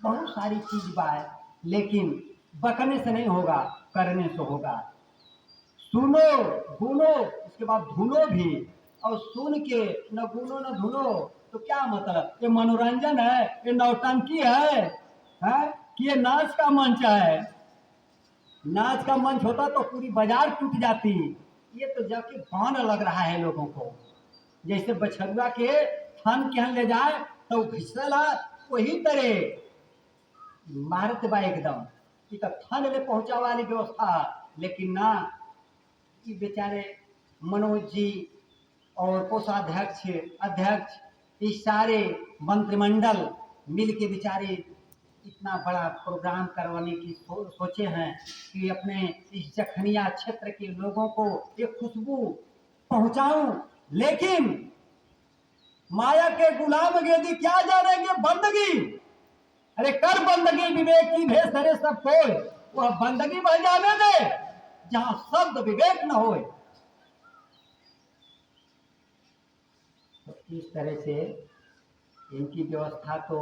बहुत सारी चीज बात, लेकिन बकने से नहीं होगा, करने से होगा। सुनो गुनो, उसके बाद धुनो भी, और सुन के न गुनो न धुनो तो क्या मतलब। ये मनोरंजन है, ये नौटंकी है कि ये नाच का मंच है। नाच का मंच होता तो पूरी बाजार टूट जाती। ये तो जाके बाण लग रहा है लोगों को, जैसे बछरुआ के थन के ले जाए तो घिसला, वही तरह मारत बा एकदम कि थन ले पहुंचा वाली व्यवस्था। लेकिन ना, ये बेचारे मनोज जी और कोषाध्यक्ष अध्यक्ष इस सारे मंत्रिमंडल मिल के बेचारे इतना बड़ा प्रोग्राम करवाने की सोचे हैं कि अपने इस जखनिया क्षेत्र के लोगों को एक खुशबू पहुंचाऊं, लेकिन माया के गुलाम यदि क्या जानेंगे बंदगी। अरे कर बंदगी विवेक की भेष धरे सब कोई, वह बंदगी बह जाने दे जहां शब्द विवेक न होए। तो इस तरह से इनकी व्यवस्था तो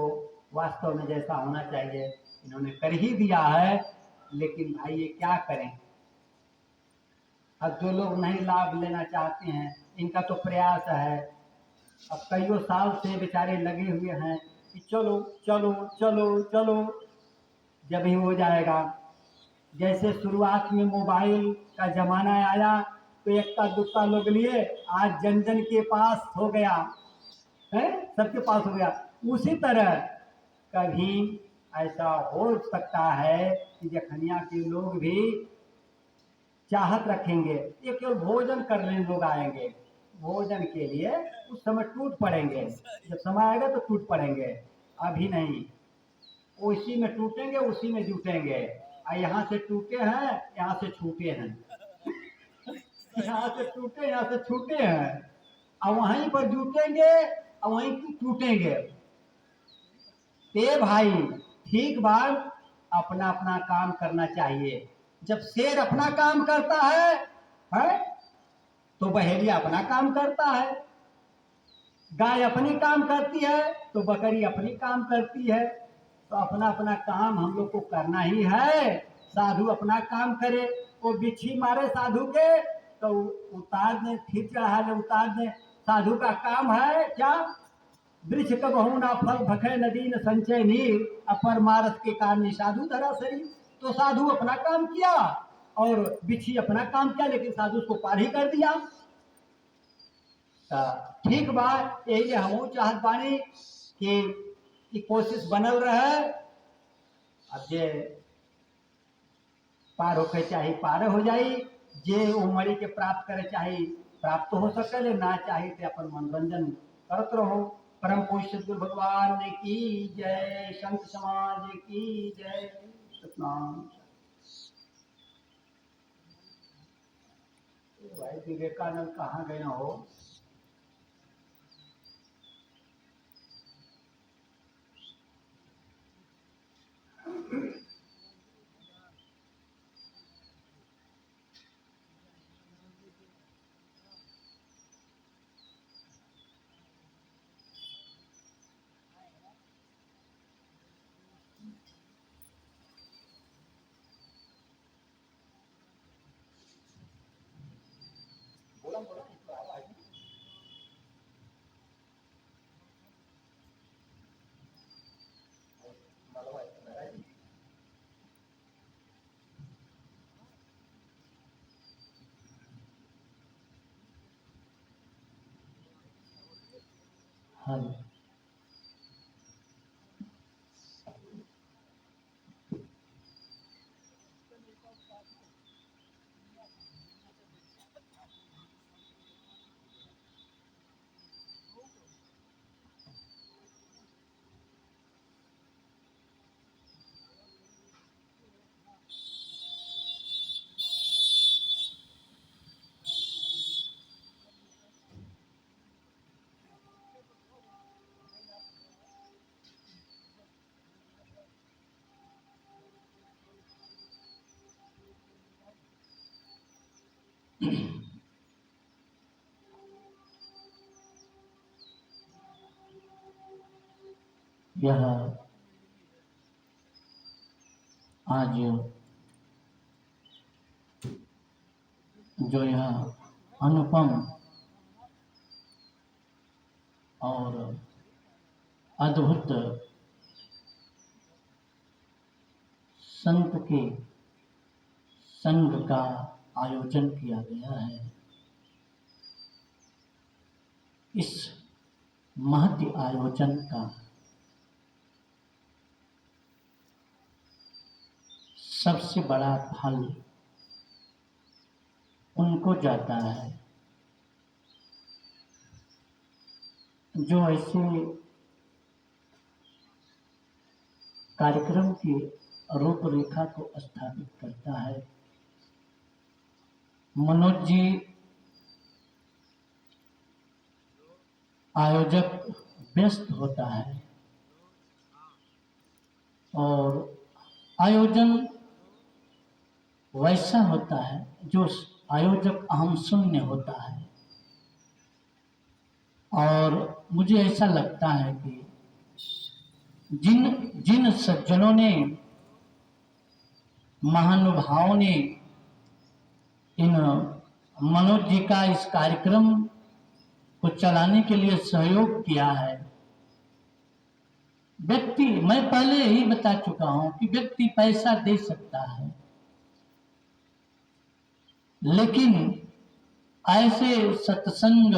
वास्तव में जैसा होना चाहिए इन्होंने कर ही दिया है, लेकिन भाई ये क्या करें। अब जो लोग नहीं लाभ लेना चाहते हैं इनका तो प्रयास है, अब कईयों साल से बेचारे लगे हुए हैं कि चलो चलो चलो चलो, जब ही हो जाएगा। जैसे शुरुआत में मोबाइल का जमाना आया तो इक्का दुक्का लोग लिए, आज जन जन के पास हो गया है, सबके पास हो गया। उसी तरह कभी ऐसा हो सकता है कि जखनिया के लोग भी चाहत रखेंगे, ये केवल भोजन करने लोग आएंगे, भोजन के लिए उस समय टूट पड़ेंगे, जब समय आएगा तो टूट पड़ेंगे, अभी नहीं। उसी में टूटेंगे उसी में जुटेंगे, यहाँ से टूटे हैं यहाँ से छूटे हैं यहाँ से टूटे यहाँ से छूटे हैं, और वहीं पर जुटेंगे और वहीं टूटेंगे। ते भाई ठीक बात, अपना अपना काम करना चाहिए। जब शेर अपना काम करता है तो बहेलिया अपना काम करता है, गाय अपनी काम करती है तो बकरी अपनी काम करती है। तो अपना अपना काम हम लोग को करना ही है। साधु अपना काम करे, वो बिच्छी मारे साधु के तो उतार दे, फिर चढ़ा ले उतार दे। साधु का काम है क्या? वृक्ष कबहू ना फल भखे नदी न संचय नीर, अपर मारस के कारण साधु धरा शरीर। तो साधु अपना काम किया और बिच्छी अपना काम किया, लेकिन साधु उसको पार ही कर दिया। ठीक बात, यही ले हम चाहत बानी कि कोशिश बनल रहे। अब जे पार होके चाहे पार हो जाई, जे उमरी के प्राप्त करे चाहे प्राप्त हो सके, ना चाहे तो अपन मनोरंजन करत रहो। परम पूज्य सद्गुरु भगवान की जय, संत समाज की जय, सतनाम। भाई विवेकानंद कहाँ गए हो? हाँ, यह आज जो यह अनुपम और अद्भुत संत के संघ का आयोजन किया गया है, इस महती आयोजन का सबसे बड़ा फल उनको जाता है जो ऐसे कार्यक्रम की रूपरेखा को स्थापित करता है, मनोज जी आयोजक व्यस्त होता है और आयोजन वैसा होता है जो आयोजक अहम शून्य होता है। और मुझे ऐसा लगता है कि जिन जिन सज्जनों ने, महानुभावों ने इन मनोज जी का इस कार्यक्रम को चलाने के लिए सहयोग किया है, व्यक्ति, मैं पहले ही बता चुका हूं कि व्यक्ति पैसा दे सकता है, लेकिन ऐसे सत्संग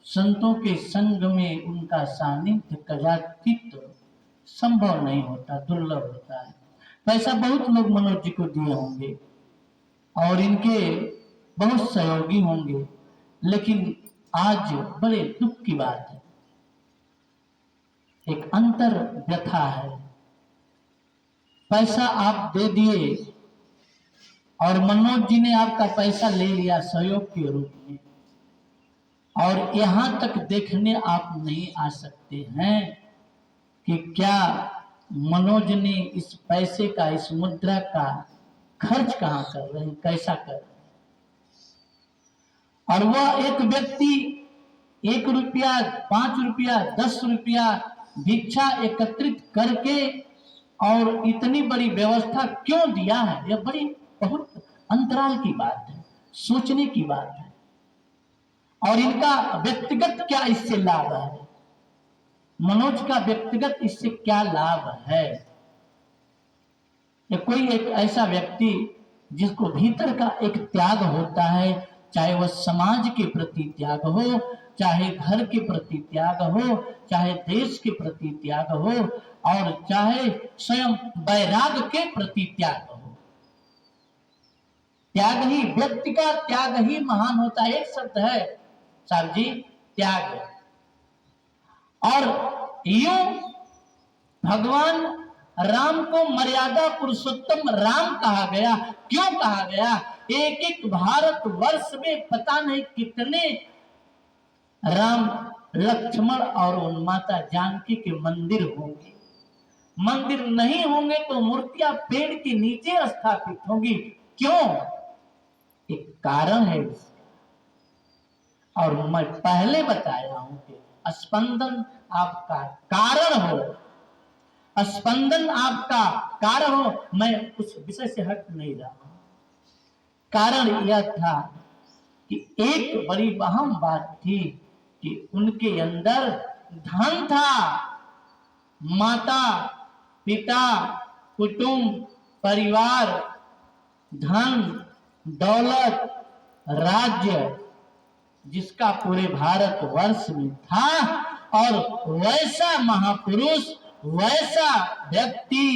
संतों के संग में उनका सानिध्य कदाचित संभव नहीं होता, दुर्लभ होता है। पैसा बहुत लोग मनोज जी को दिए होंगे और इनके बहुत सहयोगी होंगे, लेकिन आज बड़े दुख की बात है, एक अंतर व्यथा है। पैसा आप दे दिए और मनोज जी ने आपका पैसा ले लिया सहयोग के रूप में, और यहां तक देखने आप नहीं आ सकते हैं कि क्या मनोज ने इस पैसे का, इस मुद्रा का खर्च कहां कर रहे हैं, कैसा कर रहे हैं। और वह एक व्यक्ति 1 रुपया, 5 रुपया, 10 रुपया भिक्षा एकत्रित करके और इतनी बड़ी व्यवस्था क्यों दिया है, यह बड़ी बहुत अंतराल की बात है, सोचने की बात है। और इनका व्यक्तिगत क्या इससे लाभ है, मनोज का व्यक्तिगत इससे क्या लाभ है। या कोई एक ऐसा व्यक्ति जिसको भीतर का एक त्याग होता है, चाहे वह समाज के प्रति त्याग हो, चाहे घर के प्रति त्याग हो, चाहे देश के प्रति त्याग हो, और चाहे स्वयं वैराग के प्रति त्याग हो। त्याग ही, व्यक्ति का त्याग ही महान होता है। एक शब्द है साहब जी, त्याग। और यूं भगवान राम को मर्यादा पुरुषोत्तम राम कहा गया। क्यों कहा गया? एक एक भारत वर्ष में पता नहीं कितने राम, लक्ष्मण और माता जानकी के मंदिर होंगे। मंदिर नहीं होंगे तो मूर्तियां पेड़ के नीचे स्थापित होंगी। क्यों? एक कारण है। और मैं पहले बताया हूं कि स्पंदन आपका कारण हो, स्पंदन आपका कारण हो। मैं उस विषय से हट नहीं रहा हूं। कारण यह था कि एक बड़ी अहम बात थी कि उनके अंदर धन था। माता, पिता, कुटुंब, परिवार, धन, दौलत, राज्य जिसका पूरे भारत वर्ष में था, और वैसा महापुरुष, वैसा व्यक्ति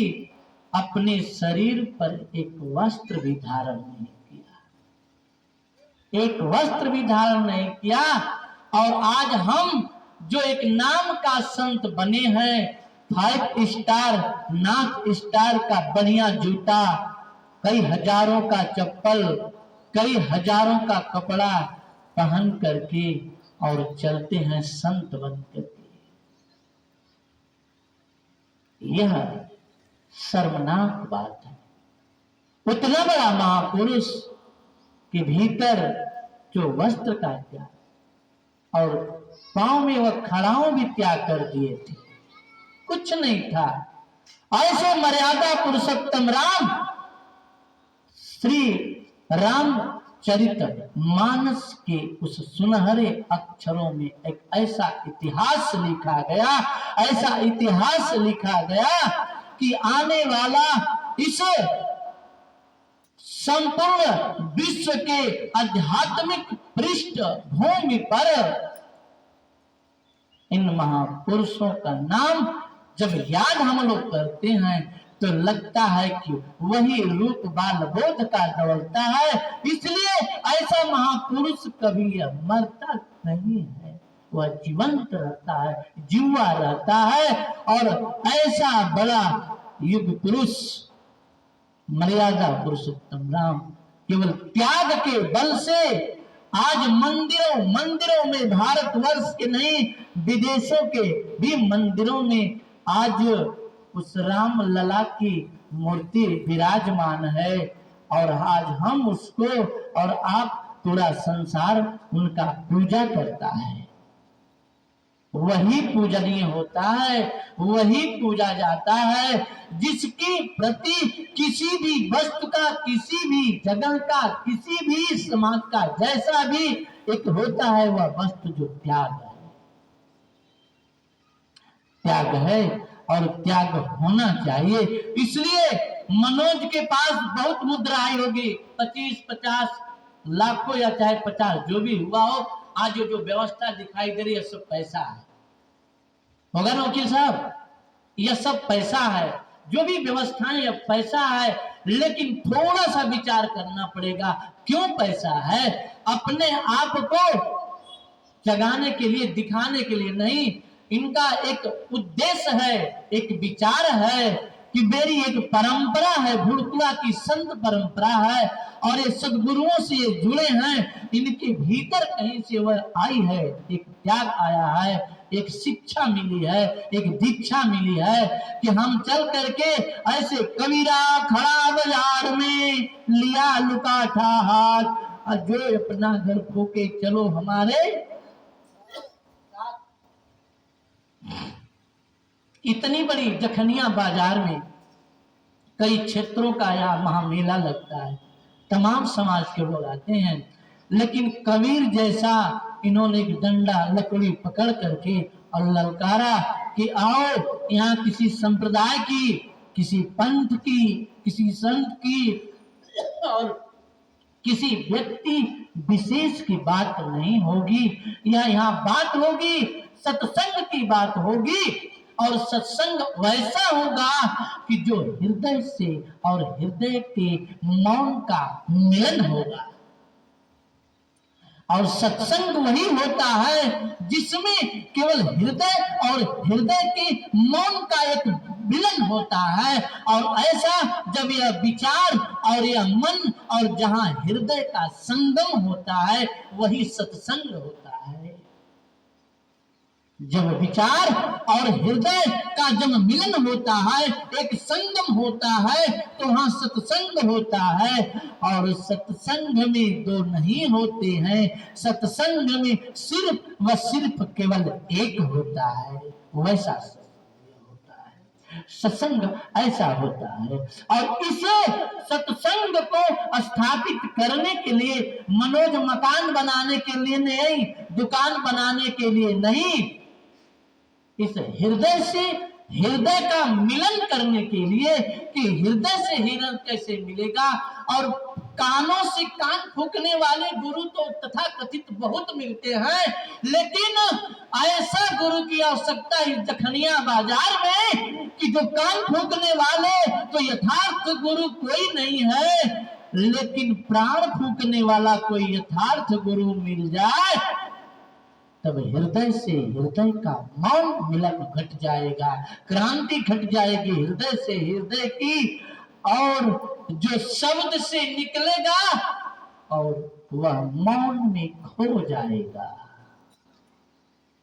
अपने शरीर पर एक वस्त्र भी धारण नहीं किया, एक वस्त्र भी धारण नहीं किया। और आज हम जो एक नाम का संत बने हैं, 5 स्टार, नाक स्टार का बढ़िया जूता, कई हजारों का चप्पल, कई हजारों का कपड़ा पहन करके और चलते हैं संत बन करके, यह शर्मनाक बात है। उतना बड़ा महापुरुष के भीतर जो वस्त्र का त्याग, और पांव में वह खड़ाओं भी त्याग कर दिए थे, कुछ नहीं था। ऐसे मर्यादा पुरुषोत्तम राम, श्री रामचरित मानस के उस सुनहरे अक्षरों में एक ऐसा इतिहास लिखा गया, ऐसा इतिहास लिखा गया कि आने वाला इस संपूर्ण विश्व के आध्यात्मिक पृष्ठभूमि पर इन महापुरुषों का नाम जब याद हम लोग करते हैं तो लगता है कि वही रूप बाल बोध का दौड़ता है। इसलिए ऐसा महापुरुष कभी मरता नहीं है, वह जीवंत रहता है, जीवा रहता है। और ऐसा बड़ा युग पुरुष मर्यादा पुरुषोत्तम राम केवल त्याग के बल से आज मंदिरों में, भारतवर्ष के नहीं विदेशों के भी मंदिरों में आज उस राम लला की मूर्ति विराजमान है। और आज हम उसको और आप पूरा संसार उनका पूजा करता है। वही पूजनीय होता है, वही पूजा जाता है जिसकी प्रति किसी भी वस्तु का, किसी भी जगह का, किसी भी समाज का जैसा भी एक होता है वह वस्तु जो त्याग है, त्याग है और त्याग होना चाहिए। इसलिए मनोज के पास बहुत मुद्राएं होगी, 25-50 लाखों या चाहे 50 जो भी हुआ हो, आज जो व्यवस्था दिखाई दे रही है सब पैसा है, होगा ना वकील साहब? यह सब पैसा है, जो भी व्यवस्थाएं यह पैसा है। लेकिन थोड़ा सा विचार करना पड़ेगा, क्यों पैसा है? अपने आप को जगाने के लिए, दिखाने के लिए नहीं। इनका एक उद्देश्य है, एक विचार है कि मेरी एक परंपरा है, भुड़कुआ की संत परंपरा है और ये सदगुरुओं से ये जुड़े हैं। इनके भीतर कहीं से वह आई है, एक त्याग आया है, एक शिक्षा मिली है, एक दीक्षा मिली है कि हम चल करके ऐसे कबीरा खड़ा बाजार में लिया लुकाठा हाथ, और जो अपना घर फूके चलो हमारे। इतनी बड़ी जखनिया बाजार में कई क्षेत्रों का यह महामेला लगता है, तमाम समाज के लोग आते हैं। लेकिन कबीर जैसा इन्होंने एक डंडा लकड़ी पकड़ करके और ललकारा कि आओ यहाँ किसी संप्रदाय की, किसी पंथ की, किसी संत की और किसी व्यक्ति विशेष की बात नहीं होगी, यहाँ बात होगी सत्संग की बात होगी। और सत्संग वैसा होगा कि जो हृदय से और हृदय के मौन का मिलन होगा। और सत्संग वही होता है जिसमें केवल हृदय और हृदय के मौन का एक मिलन होता है। और ऐसा जब यह विचार और यह मन और जहां हृदय का संगम होता है वही सत्संग होता है। जब विचार और हृदय का जब मिलन होता है, एक संगम होता है, तो वहां सत्संग होता है। और सत्संग में दो नहीं होते हैं, सत्संग में सिर्फ व सिर्फ केवल एक होता है, वैसा होता है। सत्संग ऐसा होता है। और इस सत्संग को स्थापित करने के लिए मनोज मकान बनाने के लिए नहीं, दुकान बनाने के लिए नहीं, इस हृदय से हृदय का मिलन करने के लिए कि हृदय से हृदय कैसे मिलेगा। और कानों से कान फूकने वाले गुरु तो तथा कथित बहुत मिलते हैं, लेकिन ऐसा गुरु की आवश्यकता है जखनिया बाजार में कि जो कान फूकने वाले तो यथार्थ गुरु कोई नहीं है, लेकिन प्राण फूकने वाला कोई यथार्थ गुरु मिल जाए तब हृदय से हृदय का मौन मिलन घट जाएगा, क्रांति घट जाएगी हृदय से हृदय की। और जो शब्द से निकलेगा और वह मौन में खो जाएगा।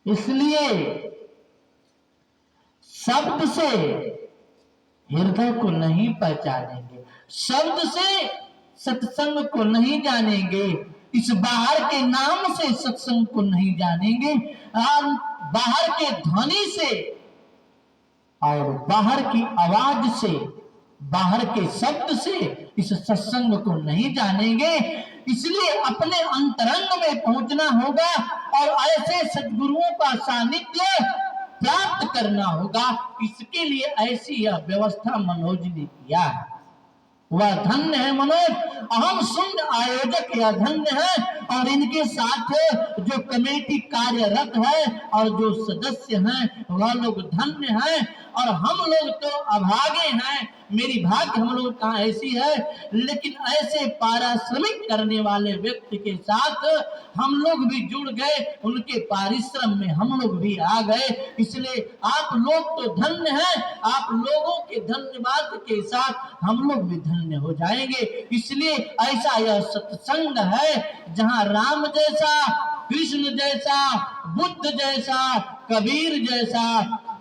इसलिए शब्द से हृदय को नहीं पहचानेंगे, शब्द से सत्संग को नहीं जानेंगे, इस बाहर के नाम से सत्संग को नहीं जानेंगे, बाहर के ध्वनि से और बाहर की आवाज से, बाहर के शब्द से इस सत्संग को नहीं जानेंगे। इसलिए अपने अंतरंग में पहुंचना होगा और ऐसे सद्गुरुओं का सानिध्य प्राप्त करना होगा। इसके लिए ऐसी यह व्यवस्था मनोज ने किया है। वह धन्य है मनोज, अहम सुंद आयोजक यह धन्य है। और इनके साथ जो कमेटी कार्यरत है और जो सदस्य हैं वह लोग धन्य हैं। और हम लोग तो अभागे हैं, मेरी भाग्य हम लोग का ऐसी है, लेकिन ऐसे पारिश्रमिक करने वाले व्यक्ति के साथ हम लोग भी जुड़ गए, उनके पारिश्रम में हम लोग भी आ गए। इसलिए आप लोग तो धन्य हैं, आप लोगों के धन्यवाद के साथ हम लोग भी धन्य हो जाएंगे। इसलिए ऐसा यह सत्संग है जहां राम जैसा, कृष्ण जैसा, बुद्ध जैसा, कबीर जैसा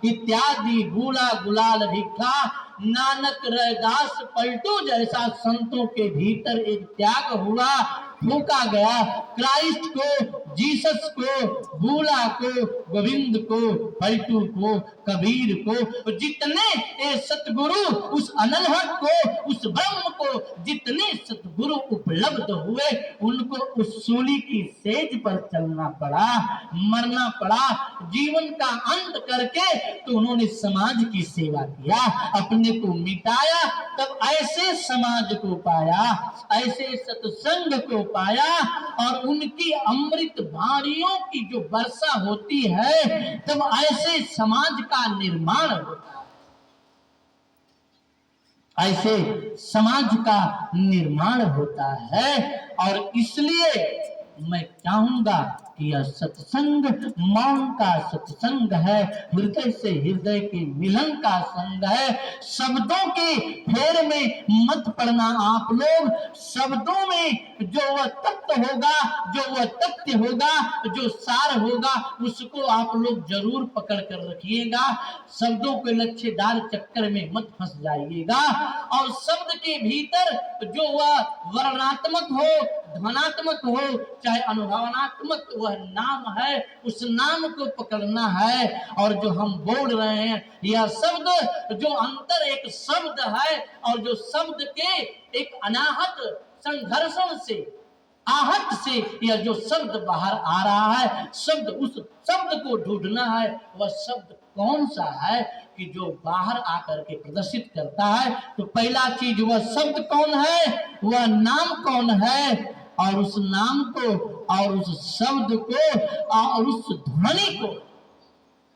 इत्यादि बूढ़ा गुलाल भिखा, नानक रैदास पलटू जैसा संतों के भीतर एक त्याग हुआ, फूका गया। क्राइस्ट को, जीसस को, बूढ़ा को, गोविंद को, पलटू को, कबीर को, जितने ये सतगुरु उस अनलहट को, उस ब्रह्म को जितने सतगुरु उपलब्ध हुए, उनको उस सूली की सेज पर चलना पड़ा, मरना पड़ा, जीवन का अंत करके तो उन्होंने समाज की सेवा किया, अपने को मिटाया, तब ऐसे समाज को पाया, ऐसे सत्संग को पाया। और उनकी अमृत वाणियों की जो वर्षा होती है, तब ऐसे समाज का निर्माण होता है, ऐसे समाज का निर्माण होता है। और इसलिए मैं चाहूंगा कि यह सत्संग मौन का सत्संग है, हृदय से हृदय के मिलन का संग है। शब्दों के फेर में मत पड़ना आप लोग, शब्दों में जो वह तत्व होगा, जो वह तथ्य होगा, जो सार होगा, उसको आप लोग जरूर पकड़ कर रखिएगा। शब्दों के लच्छेदार चक्कर में मत फंस जाइएगा। और शब्द के भीतर जो वह वर्णात्मक हो, ध्वनात्मक हो, चाहे अनुभवनात्मक वह नाम है, उस नाम को पकड़ना है। और जो हम बोल रहे हैं यह शब्द, जो अंतर एक शब्द है, और जो शब्द के एक अनाहत संघर्षण से, आहट से यह जो शब्द बाहर आ रहा है, शब्द, उस शब्द को ढूंढना है। वह शब्द कौन सा है कि जो बाहर आकर के प्रदर्शित करता है। तो पहला चीज, वह शब्द कौन है, वह नाम कौन है, और उस नाम को, और उस शब्द को, और उस ध्वनि को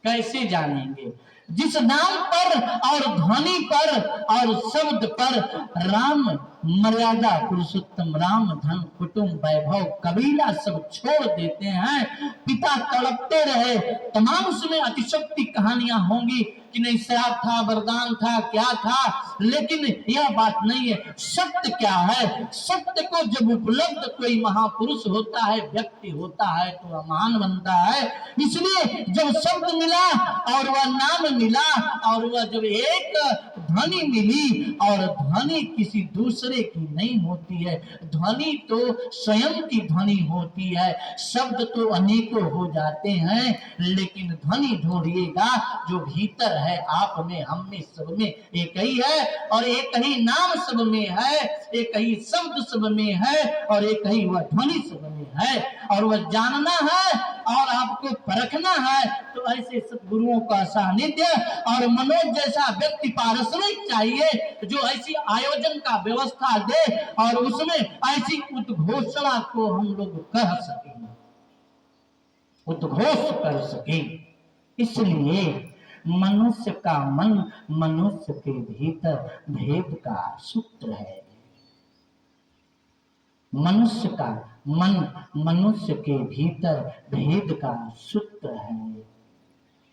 कैसे जानेंगे। जिस नाम पर और ध्वनि पर और शब्द पर राम मर्यादा, पुरुषोत्तम राम, धन, कुटुंब, वैभव, कबीला सब छोड़ देते हैं। पिता तड़पते रहे, तमाम उसमें अतिशक्ति कहानियां होंगी कि नहीं श्राप था, वरदान था, क्या था, लेकिन यह बात नहीं है। सत्य क्या है, सत्य को जब उपलब्ध कोई महापुरुष होता है, व्यक्ति होता है, तो वह महान बनता है। इसलिए जब शब्द मिला और वह नाम मिला, और वह जब एक ध्वनि मिली, और ध्वनि किसी दूसरे की नहीं होती है, ध्वनि तो स्वयं की ध्वनि होती है। शब्द तो अनेकों हो जाते हैं, लेकिन ध्वनि ढूंढिएगा जो भीतर है, आप में, हम में, सब में एक ही है। और एक ही नाम सब में है, एक ही शब्द सब में है, और एक ही वह ध्वनि सब में है। और वह जानना है और आपको परखना है, तो ऐसे सद्गुरुओं का सानिध्य और मनोज जैसा व्यक्ति पारिश्रमिक चाहिए, जो ऐसी आयोजन का व्यवस्था दे और उसमें ऐसी उद्घोषणा को हम लोग कह सकें, उद्घोष कर सकें। इसलिए मनुष्य का मन मनुष्य के भीतर भेद का सूत्र है। मनुष्य का मन मनुष्य के भीतर भेद का सूत्र है।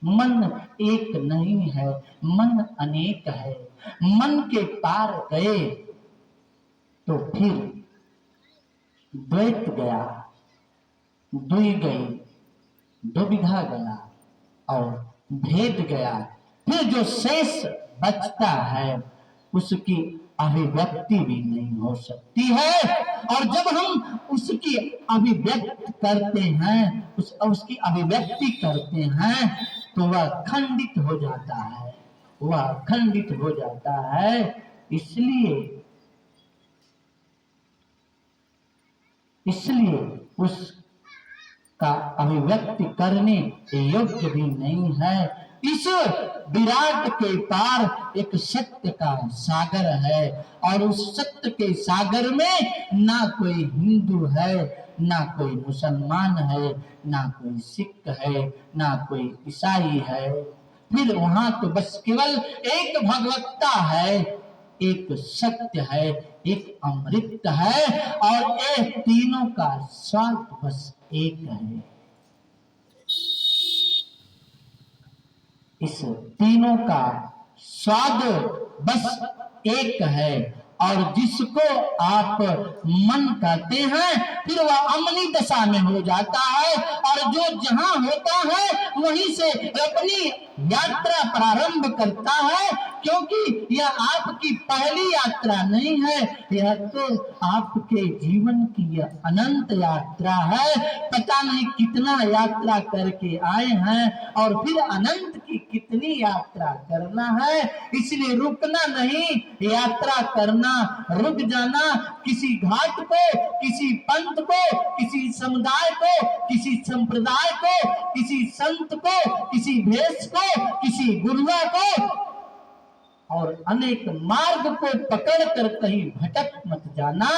मन एक नहीं है, मन अनेक है। मन के पार गए तो फिर द्वैत गया, दुई गई, दुविधा गया और भेद गया। फिर जो शेष बचता है उसकी अभिव्यक्ति भी नहीं हो सकती है। और जब हम उसकी अभिव्यक्त करते हैं, उसकी अभिव्यक्ति करते हैं, तो वह खंडित हो जाता है, वह खंडित हो जाता है। इसलिए उसका अभिव्यक्ति करने योग्य भी नहीं है। इस विराट के पार एक सत्य का सागर है, और उस सत्य के सागर में ना कोई हिंदू है, ना कोई मुसलमान है, ना कोई सिख है, ना कोई ईसाई है। फिर वहां तो बस केवल एक भगवत्ता है, एक सत्य है, एक अमृत है, और ये तीनों का स्वाद बस एक है। इस तीनों का स्वाद बस एक है, और जिसको आप मन कहते हैं फिर वह अमली दशा में हो जाता है, और जो जहां होता है वहीं से अपनी यात्रा प्रारंभ करता है, क्योंकि यह आपकी पहली यात्रा नहीं है, यह तो आपके जीवन की यह अनंत यात्रा है। पता नहीं कितना यात्रा करके आए हैं और फिर अनंत की कितनी यात्रा करना है, इसलिए रुकना नहीं, यात्रा करना, रुक जाना, किसी घाट को, किसी पंथ को, किसी समुदाय को, किसी संप्रदाय को, किसी संत को, किसी भेष को, किसी गुरुआ को, और अनेक मार्ग को पकड़कर कहीं भटक मत जाना।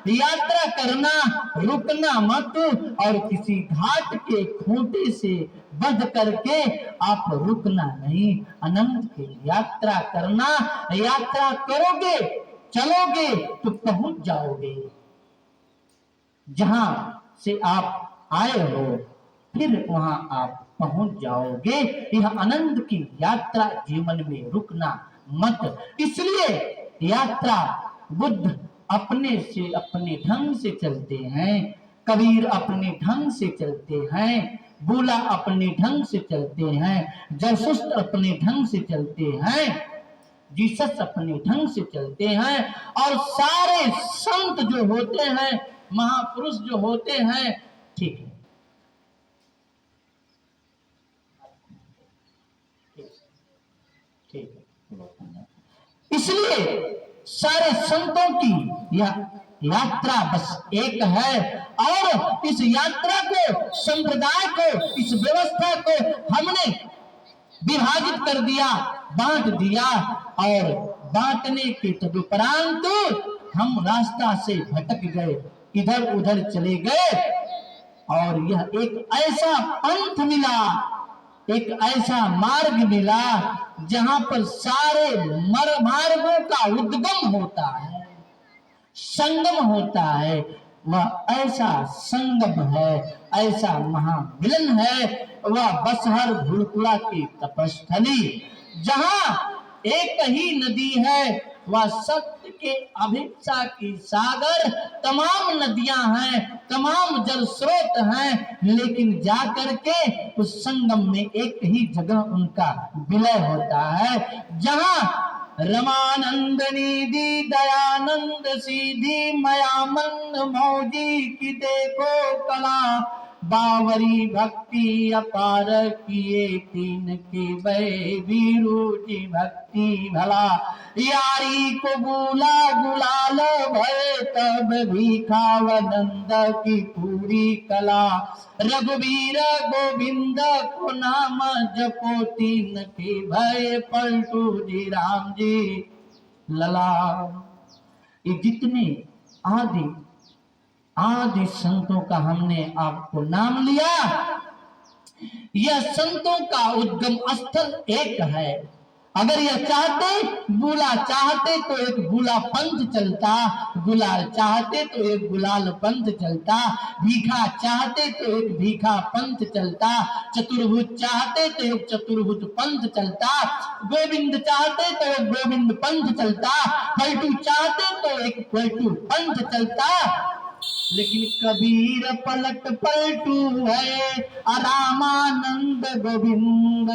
यात्रा करना, रुकना मत, और किसी घाट के खूंटे से बंध करके आप रुकना नहीं, अनंत की यात्रा करना। यात्रा करोगे, चलोगे तो पहुंच जाओगे जहां से आप आए हो, फिर वहां आप पहुंच जाओगे। यह अनंत की यात्रा, जीवन में रुकना मत। इसलिए यात्रा बुद्ध अपने से अपने ढंग से चलते हैं, कबीर अपने ढंग से चलते हैं, बूला अपने ढंग से चलते हैं, जरसुस्त अपने ढंग से चलते हैं, जीसस अपने ढंग से चलते हैं, और सारे संत जो होते हैं, महापुरुष जो होते हैं, ठीक है, ठीक है। इसलिए सारे संतों की यह यात्रा बस एक है, और इस यात्रा को, संप्रदाय को, इस व्यवस्था को हमने विभाजित कर दिया, बांट दिया, और बांटने के तदुपरांत हम रास्ता से भटक गए, इधर उधर चले गए, और यह एक ऐसा पंथ मिला, एक ऐसा मार्ग मिला जहां पर सारे मार्गों का उद्गम होता है, संगम होता है। वह ऐसा संगम है, ऐसा महामिलन है, वह बसहर भुड़पुरा की तपस्थली, जहां एक ही नदी है, वह सत्य के अभिप्सा की सागर। तमाम नदियां हैं, तमाम जल स्रोत हैं, लेकिन जाकर के उस संगम में एक ही जगह उनका विलय होता है, जहां रमानंद निधि दयानंद सीधी मया मंद मौजी की देखो कला, बावरी भक्ति अपार किए तीन के भय विरुचि भक्ति भला, यारी को बुला गुलाल भय तब भिखावनंद की पूरी कला, रघुवीर गोविंद को नाम जपो तीन के भय पलटू जी राम जी लला। ये जितने आदि संतों का हमने आपको नाम लिया, यह संतों का उद्गम स्थल एक है। अगर यह चाहते, बुला चाहते तो एक बुला पंथ चलता, गुलाल चाहते तो एक गुलाल पंथ चलता, भीखा चाहते तो एक भीखा पंथ चलता, चतुर्भुज चाहते तो एक चतुर्भुज पंथ चलता, गोविंद चाहते तो एक गोविंद पंथ चलता, पलटू चाहते तो एक पलटू पंथ चलता। लेकिन कबीर पलट पलटू है, रामानंद गोविंद,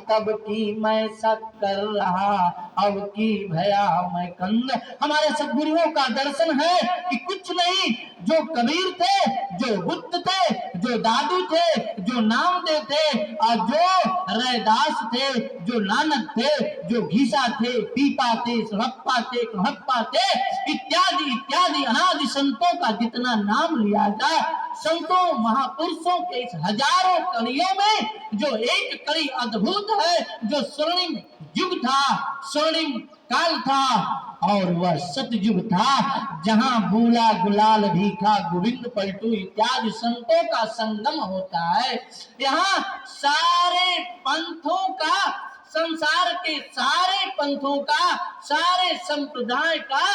तब की मैं सत कर रहा, अब की भया मैं कंद। हमारे सदगुरुओं का दर्शन है कि कुछ नहीं, जो कबीर थे, जो बुद्ध थे, जो दादू थे, जो नामदेव थे, और जो रैदास थे, जो नानक थे, जो घीसा थे, पीपा थे, रप्पा थे, कहप्पा थे, इत्यादि इत्यादि अनादि संतों का जितना नाम लिया जाए, संतों महापुरुषों के इस हजारों कड़ियों में जो एक कड़ी अद्भुत है, जो स्वर्णिम युग था, स्वर्णिम काल था, और वह सतयुग था, जहां बूला गुलाल भीखा गोविंद पलटू इत्यादि संतों का संगम होता है। यहाँ सारे पंथों का, संसार के सारे पंथों का, सारे संप्रदाय का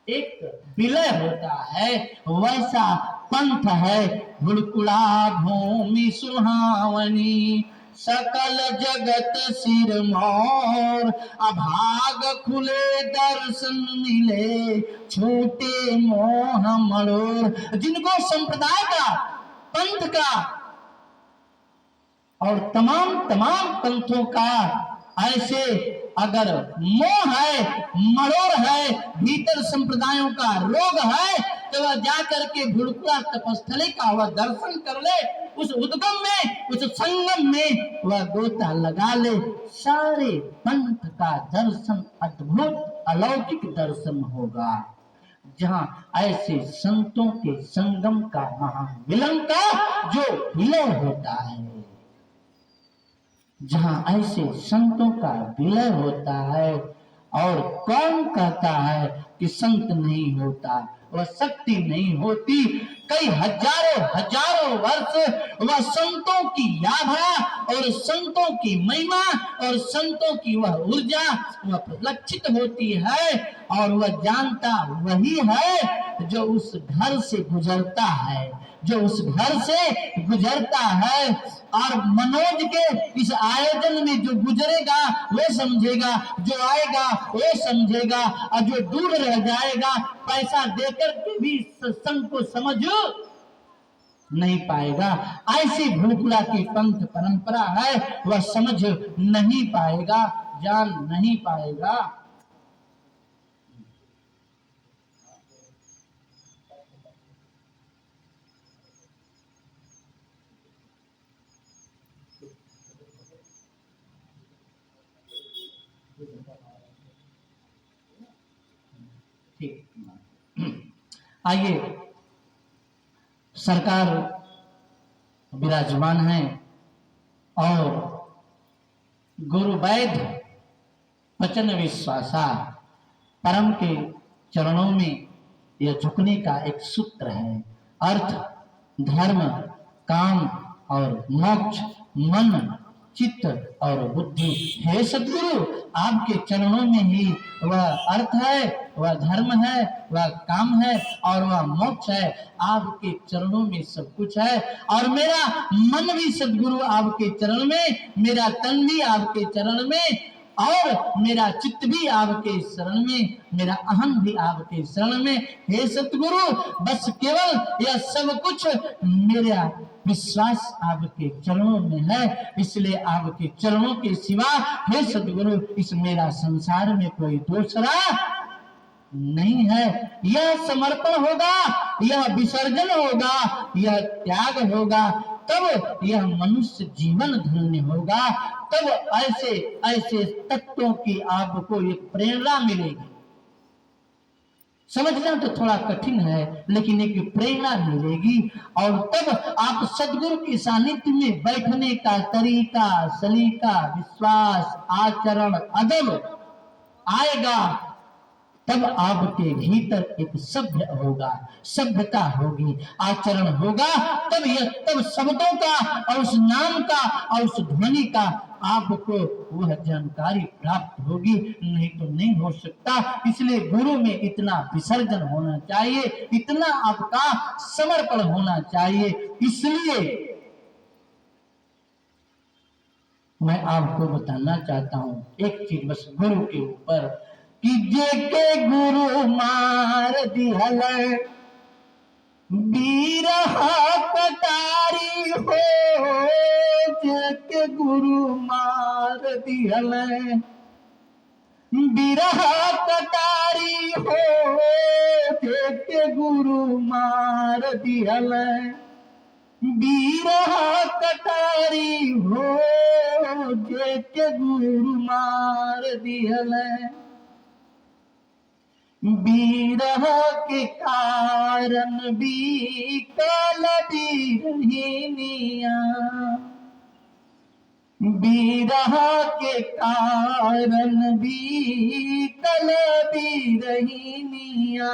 एक विलय होता है, वैसा पंथ है गुरुकुला भूमि सुहावनी। सकल जगत सिर मोर, अभाग खुले दर्शन मिले, छूटे मोह मरोर। जिनको संप्रदाय का, पंथ का और तमाम तमाम पंथों का ऐसे अगर मोह है, मरोड़ है, भीतर संप्रदायों का रोग है, तो वह जाकर के भुड़कुआ तपस्थली का वह दर्शन कर ले, उस उद्गम में, उस संगम में वह गोता लगा ले। सारे पंथ का दर्शन अद्भुत अलौकिक दर्शन होगा, जहां ऐसे संतों के संगम का, महामिलन का जो विलय होता है, जहां ऐसे संतों का विलय होता है। और कौन कहता है कि संत नहीं होता, वह शक्ति नहीं होती। कई हजारों हजारों वर्ष वह संतों की यात्रा और संतों की महिमा और संतों की वह ऊर्जा वह प्रलक्षित होती है, और वह जानता वही है जो उस घर से गुजरता है, जो उस घर से गुजरता है। और मनोज के इस आयोजन में जो गुजरेगा वो समझेगा, जो आएगा वो समझेगा, और जो दूर रह जाएगा पैसा देकर के भी सत्संग को समझ नहीं पाएगा। ऐसी भूखला की पंथ परंपरा है, वह समझ नहीं पाएगा, जान नहीं पाएगा। आइए, सरकार विराजमान है और गुरु वैद्य वचन विश्वासा परम के चरणों में यह झुकने का एक सूत्र है। अर्थ, धर्म, काम और मोक्ष, मन, चित्त और बुद्धि। हे सद्गुरु, आपके चरणों में ही वह अर्थ है, वह धर्म है, वह काम है और वह मोक्ष है। आपके चरणों में सब कुछ है, और मेरा मन भी सद्गुरु आपके चरण में, मेरा तन भी आपके चरण में, और मेरा चित्त भी आपके शरण में, मेरा अहम भी आपके शरण में। हे सतगुरु, बस केवल यह सब कुछ मेरा विश्वास आपके चरणों में है, इसलिए आपके चरणों के सिवा हे सतगुरु इस मेरा संसार में कोई दूसरा नहीं है। यह समर्पण होगा, यह विसर्जन होगा, यह त्याग होगा, तब यह मनुष्य जीवन धन्य होगा। तब ऐसे ऐसे तत्वों की आपको एक प्रेरणा मिलेगी। समझना तो थोड़ा कठिन है, लेकिन एक प्रेरणा मिलेगी, और तब आप सदगुरु के सानिध्य में बैठने का तरीका, सलीका, विश्वास, आचरण, अदब आएगा। तब आपके भीतर एक सभ्य होगा, सभ्यता होगी, आचरण होगा। तब शब्दों का और उस नाम का और उस ध्वनि का आपको वह जानकारी प्राप्त होगी, नहीं तो नहीं हो सकता। इसलिए गुरु में इतना विसर्जन होना चाहिए, इतना आपका समर्पण होना चाहिए। इसलिए मैं आपको बताना चाहता हूं एक चीज बस गुरु के ऊपर, कि जेके गुरु मार दिहल बीरहा कटारी हो, जेके गुरु मार दिहल बीरहा कटारी हो, जेके गुरु मार दिहल बीरहा कटारी हो, जेके गुरु मार दिहल। बीरह के कारण भी कल बीरहिनिया, बीरह के कारण भी कल बीरहिनिया।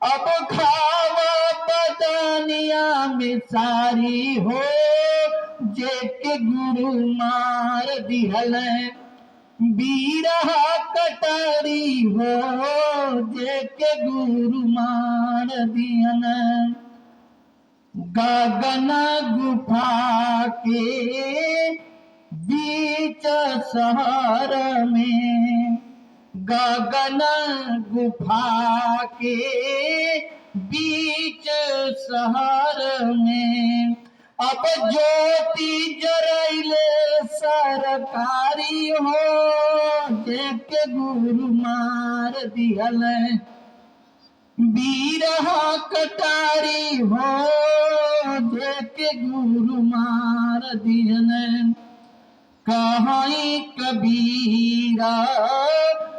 अब खावा बदनिया में सारी हो, जेके गुरु मार दिहल बीरहा कटारी हो जेके गुरु मार दिहल गगन गुफा के बीच शहर में गगन गुफा के बीच शहर में अब ज्योति जरैले सरकारी हो जेके गुरु मार दिहल बीरहा कटारी हो जेके गुरु मार दिहल कहीं कबीरा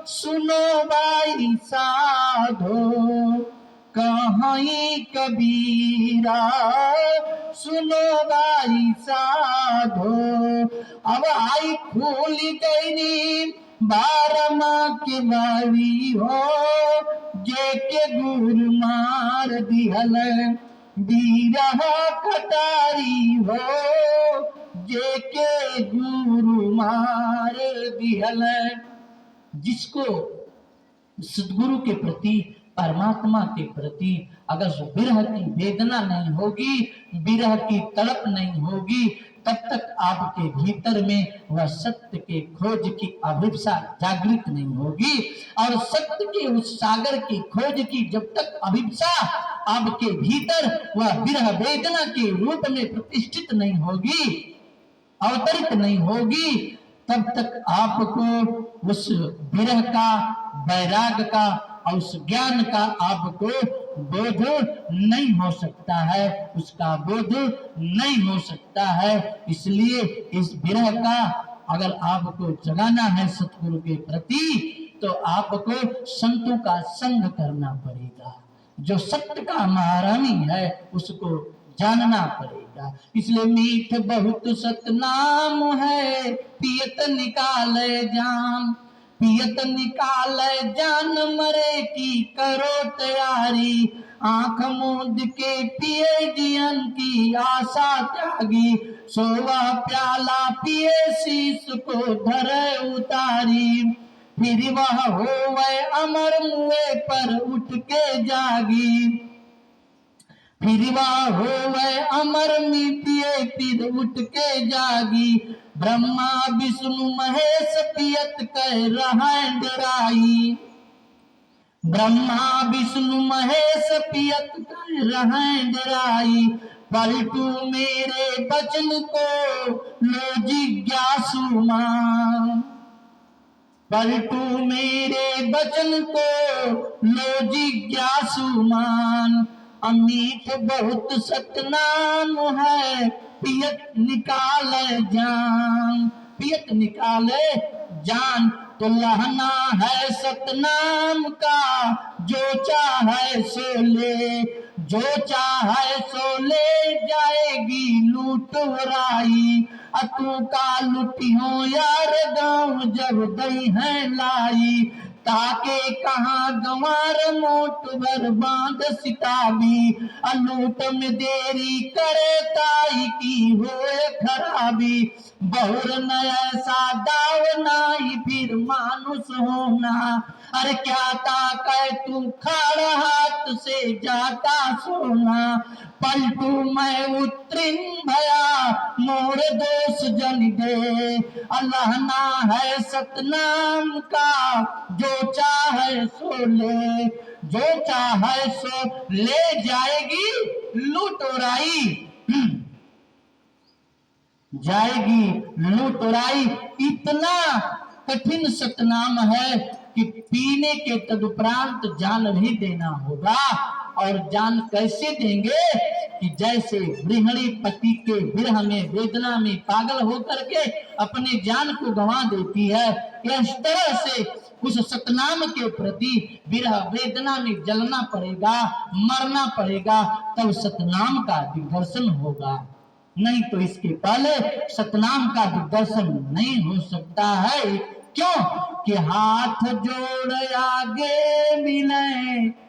सुनो भाई साधो कहीं कबीरा सुनो भाई साधो अब आई खुल गई बारमा की बारी हो जेके गुरु मार दिहल बीरहा कटारी हो जेके गुरु मार दिहल जिसको सदगुरु के प्रति परमात्मा के प्रति अगर विरह की वेदना नहीं होगी विरह की तड़प नहीं होगी तब तक आपके भीतर में वह सत्य के खोज की अभिप्सा जागृत नहीं होगी और सत्य के उस सागर की खोज की जब तक अभिप्सा आपके भीतर वह विरह वेदना के रूप में प्रतिष्ठित नहीं होगी अवतरित नहीं होगी तब तक आपको उस विरह का वैराग का और उस ज्ञान का आपको बोध नहीं हो सकता है उसका बोध नहीं हो सकता है इसलिए इस विरह का अगर आपको जगाना है सतगुरु के प्रति तो आपको संतों का संग करना पड़ेगा जो सत्य का महारानी है उसको जानना पड़ेगा इसलिए मीठ बहुत सतनाम है पियत निकाले जान पियत निकाले जान मरे की करो तैयारी आंख मूंद के पिए जियन की आशा त्यागी सोवा प्याला पिए शीश को धरे उतारी फिर वह होवे अमर मुए पर उठ के जागी फिर वह होवे अमर मिटिए फिर उठ के जागी ब्रह्मा विष्णु महेश पियत कह रहा डराई ब्रह्मा विष्णु महेश पियत कह रहा डराई पलटू मेरे बचन को लो जिज्ञासु मान पलटू मेरे बचन को लो जिज्ञासु मान अमीठ बहुत सतनाम है पियत निकाले जान पियत निकाले जान तो लहना है सतनाम का जो चाहे सो ले जो चाहे सो ले जाएगी लूट राई अतु का लुटियो यार गाँव जब दई है लाई ताके कहाँ गंवार मोट भर बांध सिताबी अलूट में देरी करे ताई की होए खराबी बहुर न ऐसा दाव नाई फिर मानुष होना अरे क्या ताकय तू खाड़ हाथ से जाता सोना पलटू मैं उतरिन भया मोर दोष जन दे अल्लाह ना है सतनाम का जो चाहे सो ले जो चाहे सो ले जाएगी लूटोराई जाएगी लूटोराई इतना कठिन सतनाम है कि पीने के तदुपरांत जान भी देना होगा और जान कैसे देंगे कि जैसे गृहिणी पति के विरह में वेदना में पागल होकर के अपने जान को गंवा देती है इस तरह से उस सतनाम के प्रति विरह वेदना में जलना पड़ेगा मरना पड़ेगा तब सतनाम का दिग्दर्शन होगा नहीं तो इसके पहले सतनाम का दिग्दर्शन नहीं हो सकता है क्यों कि हाथ जोड़ आगे मिले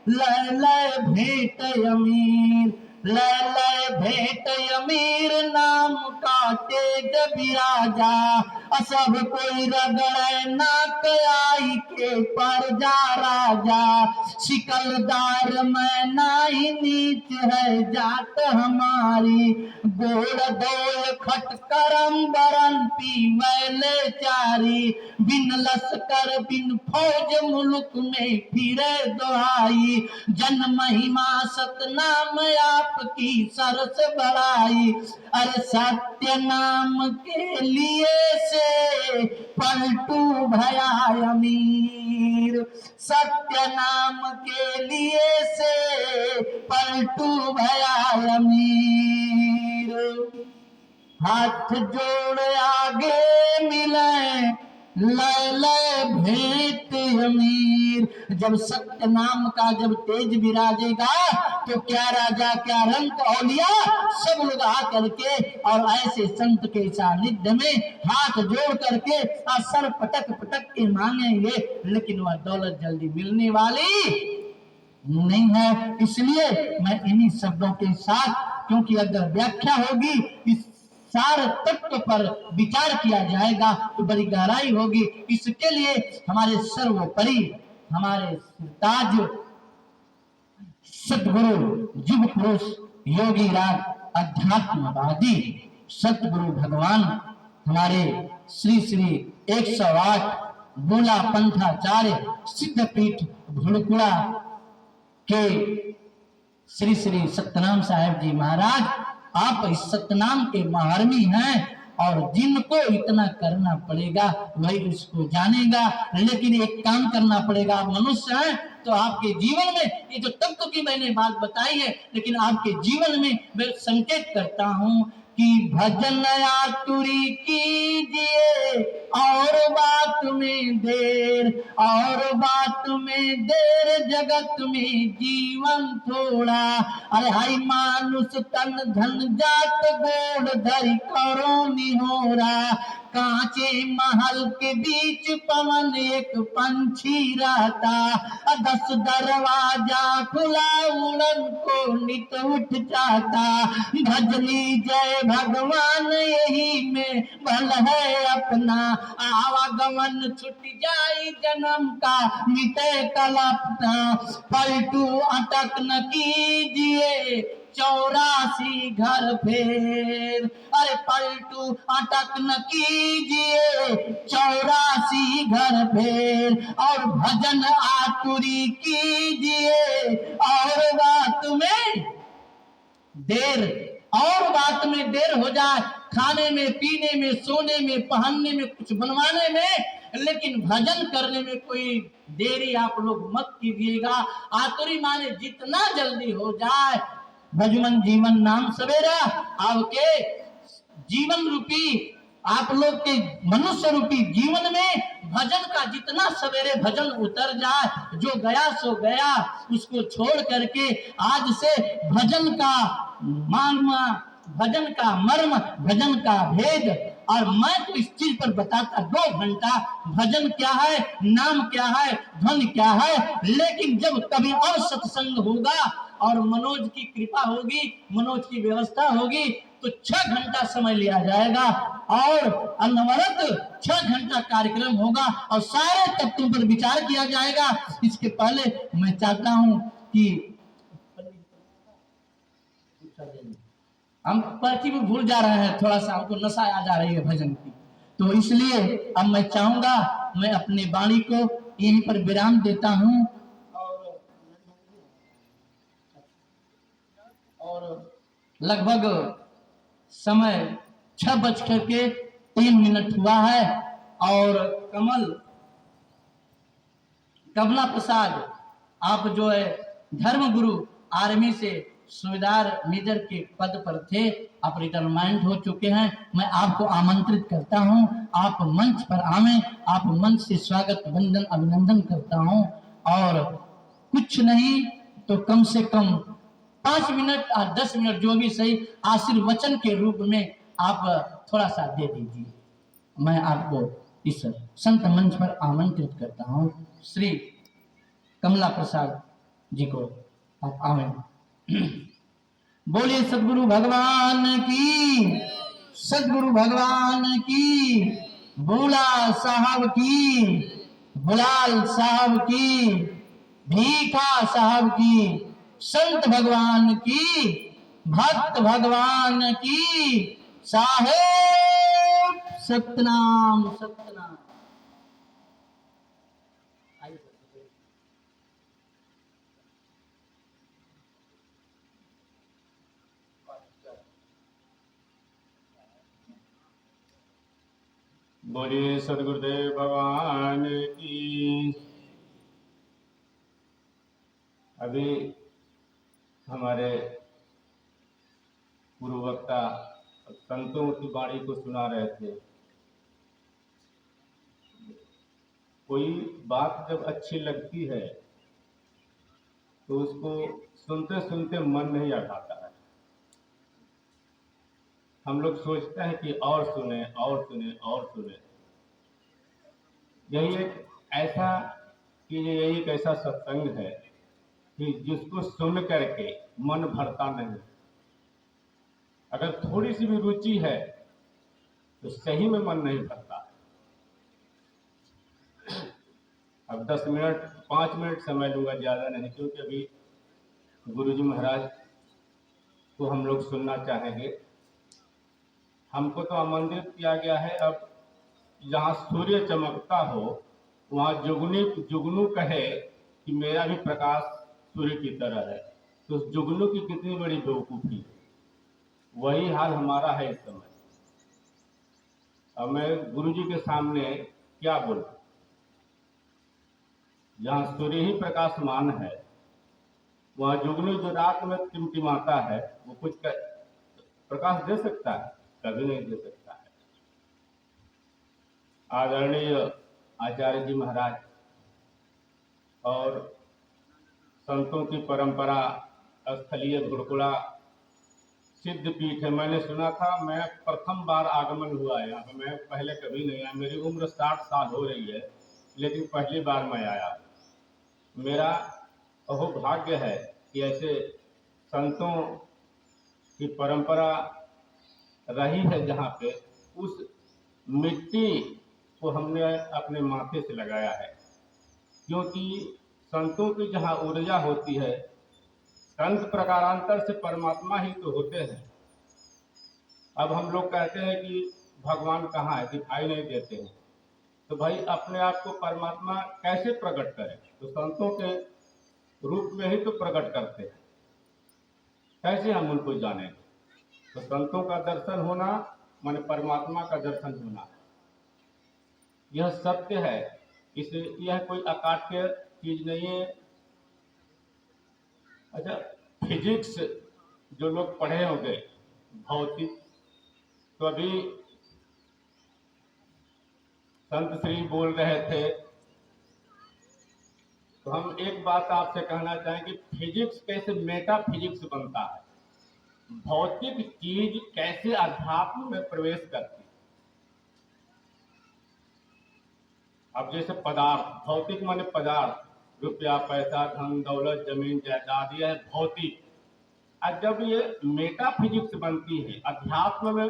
लय लय भेंट अमीर लय लय भेंट अमीर नाम का तेज विराजा, सब कोई रगड़े नाक आई के पर जा राजा, शिकलदार में नाही नीच है जात हमारी, गोड़ दो खटकरम बरन पी मैले चारी, बिन लश्कर बिन फौज मुल्क में फिरे दुहाई, जन महिमा सतनाम आपकी सरस बढ़ाई, अरे सत्य नाम के लिए से पलटू भया अमीर, सत्य नाम के लिए से पलटू भया अमीर, हाथ जोड़ आगे मिले लय लय भेंट अमीर। जब सत्य नाम का जब तेज विराजेगा तो क्या राजा क्या रंक औलिया सब लोग आ करके और ऐसे संत के सानिध्य में हाथ जोड़ करके सर पटक पटक के मांगेंगे, लेकिन वह दौलत जल्दी मिलने वाली नहीं है। इसलिए मैं इन्हीं शब्दों के साथ, क्योंकि अगर व्याख्या होगी इस सारे तत्व पर विचार किया जाएगा तो बड़ी गहराई होगी। इसके लिए हमारे सर्वोपरि हमारे ताज सतगुरु युग पुरुष योगी राज अध्यात्मवादी सतगुरु भगवान हमारे श्री श्री 108 बोला पंथाचार्य सिद्धपीठ भुड़कुड़ा के श्री श्री सत्यनाम साहेब जी महाराज, आप इस सतनाम के महारमी हैं और जिनको इतना करना पड़ेगा वही उसको जानेगा। लेकिन एक काम करना पड़ेगा, आप मनुष्य हैं तो आपके जीवन में ये जो तत्व की मैंने बात बताई है, लेकिन आपके जीवन में मैं संकेत करता हूं कि भजन आतुरी कीजिए और बात में देर, और बात में देर जगत में जीवन थोड़ा, अरे हाय मानुष तन धन जात गोड़ धरि करो निहोरा, कांचे महल के बीच पवन एक पंछी रहता, 10 दरवाजा खुला उड़न को नित उठ जाता, भजनी जय भगवान यही में भल है अपना, आवागमन छुट जाई जन्म का मिटे कल्पना, पलटू अटक न कीजिए 84 घर फेर, अरे पलटू अटक न कीजिए 84 घर फेर, और भजन आतुरी कीजिए और बात में देर, और बात में देर हो जाए, खाने में पीने में सोने में पहनने में कुछ बनवाने में, लेकिन भजन करने में कोई देरी आप लोग मत कीजिएगा। आतुरी माने जितना जल्दी हो जाए, भजमन जीवन नाम सवेरा, आपके जीवन रूपी आप लोग के मनुष्य रूपी जीवन में भजन का जितना सवेरे भजन उतर जाए, जो गया सो गया, उसको छोड़ करके आज से भजन का मर्म, भजन का मर्म, भजन का भेद, और मैं तो इस चीज पर बताता 2 घंटा भजन क्या है, नाम क्या है, धन क्या है, लेकिन जब कभी और सत्संग होगा और मनोज की कृपा होगी, मनोज की व्यवस्था होगी तो 6 घंटा समय लिया जाएगा और अनवरत 6 घंटा कार्यक्रम होगा और सारे तत्वों पर विचार किया जाएगा। इसके पहले मैं चाहता हूं कि हम पर्ची में भूल जा रहे हैं, थोड़ा सा हमको नशा आ जा रही है भजन की, तो इसलिए अब मैं चाहूंगा मैं अपने वाणी को यहीं पर विराम देता हूं और लगभग समय 6:03 हुआ है और कमला प्रसाद आप जो है धर्मगुरु आर्मी से सूबेदार मेजर के पद पर थे, आप रिटायरमेंट हो चुके हैं। मैं आपको आमंत्रित करता हूं, आप मंच पर आवें, आप मंच से स्वागत वंदन अभिनंदन करता हूं और कुछ नहीं तो कम से कम 5 मिनट और 10 मिनट जो भी सही आशीर्वचन के रूप में आप थोड़ा सा दे दीजिए। मैं आपको इस संत मंच पर आमंत्रित करता हूं। श्री कमला प्रसाद जी को आप आवें। बोलिए सद्गुरु भगवान की। सदगुरु भगवान की, बूढ़ा साहब की, गुलाल साहब की, भीखा साहब की, संत भगवान की, भक्त भगवान की। साहेब सतनाम सतनाम। बोलिए सदगुरुदेव भगवान की। अभी हमारे पूर्व वक्ता संतों की वाणी को सुना रहे थे। कोई बात जब अच्छी लगती है तो उसको सुनते सुनते मन नहीं अटाता है। हम लोग सोचते हैं कि और सुने और सुने और सुने। यही एक ऐसा सत्संग है कि जिसको सुन करके मन भरता नहीं। अगर थोड़ी सी भी रुचि है तो सही में मन नहीं भरता। अब 10 मिनट 5 मिनट समय लूंगा, ज़्यादा नहीं, क्योंकि अभी गुरुजी महाराज को हम लोग सुनना चाहेंगे। हमको तो आमंत्रित किया गया है। अब जहाँ सूर्य चमकता हो वहाँ जुगनू कहे कि मेरा भी प्रकाश सूर्य की तरह है, तो उस जुगनू की कितनी बड़ी बेवकूफ़ी। वही हाल हमारा है इस समय। अब मैं गुरुजी के सामने क्या बोलूं? जहाँ सूर्य ही प्रकाशमान है वहाँ जुगनू जो रात में टिमटिमाता है वो कुछ प्रकाश दे सकता है? कभी नहीं दे सकता है। आदरणीय आचार्य जी महाराज और संतों की परंपरा स्थलीय गुरुकुला सिद्ध पीठ है। मैंने सुना था, मैं प्रथम बार आगमन हुआ है यहाँ पे। मैं पहले कभी नहीं आया। मेरी उम्र 60 साल हो रही है, लेकिन पहली बार मैं आया। मेरा अहोभाग्य है कि ऐसे संतों की परंपरा रही है जहाँ पे उस मिट्टी को हमने अपने माथे से लगाया है। क्योंकि संतों की जहाँ ऊर्जा होती है, संत प्रकारांतर से परमात्मा ही तो होते हैं। अब हम लोग कहते हैं कि भगवान कहाँ है, दिखाई नहीं देते हैं। तो भाई अपने आप को परमात्मा कैसे प्रकट करें? तो संतों के रूप में ही तो प्रकट करते हैं। कैसे हम उनको जानें? तो संतों का दर्शन होना माने परमात्मा का दर्शन होना, यह सत्य है। इसे यह कोई अकाट्य चीज नहीं है। अच्छा, फिजिक्स जो लोग पढ़े होंगे, भौतिक, तो अभी संत श्री बोल रहे थे, तो हम एक बात आपसे कहना चाहें कि फिजिक्स कैसे मेटा फिजिक्स बनता है, भौतिक चीज कैसे अध्यात्म में प्रवेश करती है। अब जैसे पदार्थ, भौतिक माने पदार्थ, रुपया पैसा धन दौलत जमीन जायदाद, यह भौतिक। और जब ये मेटा फिजिक्स बनती है अध्यात्म में,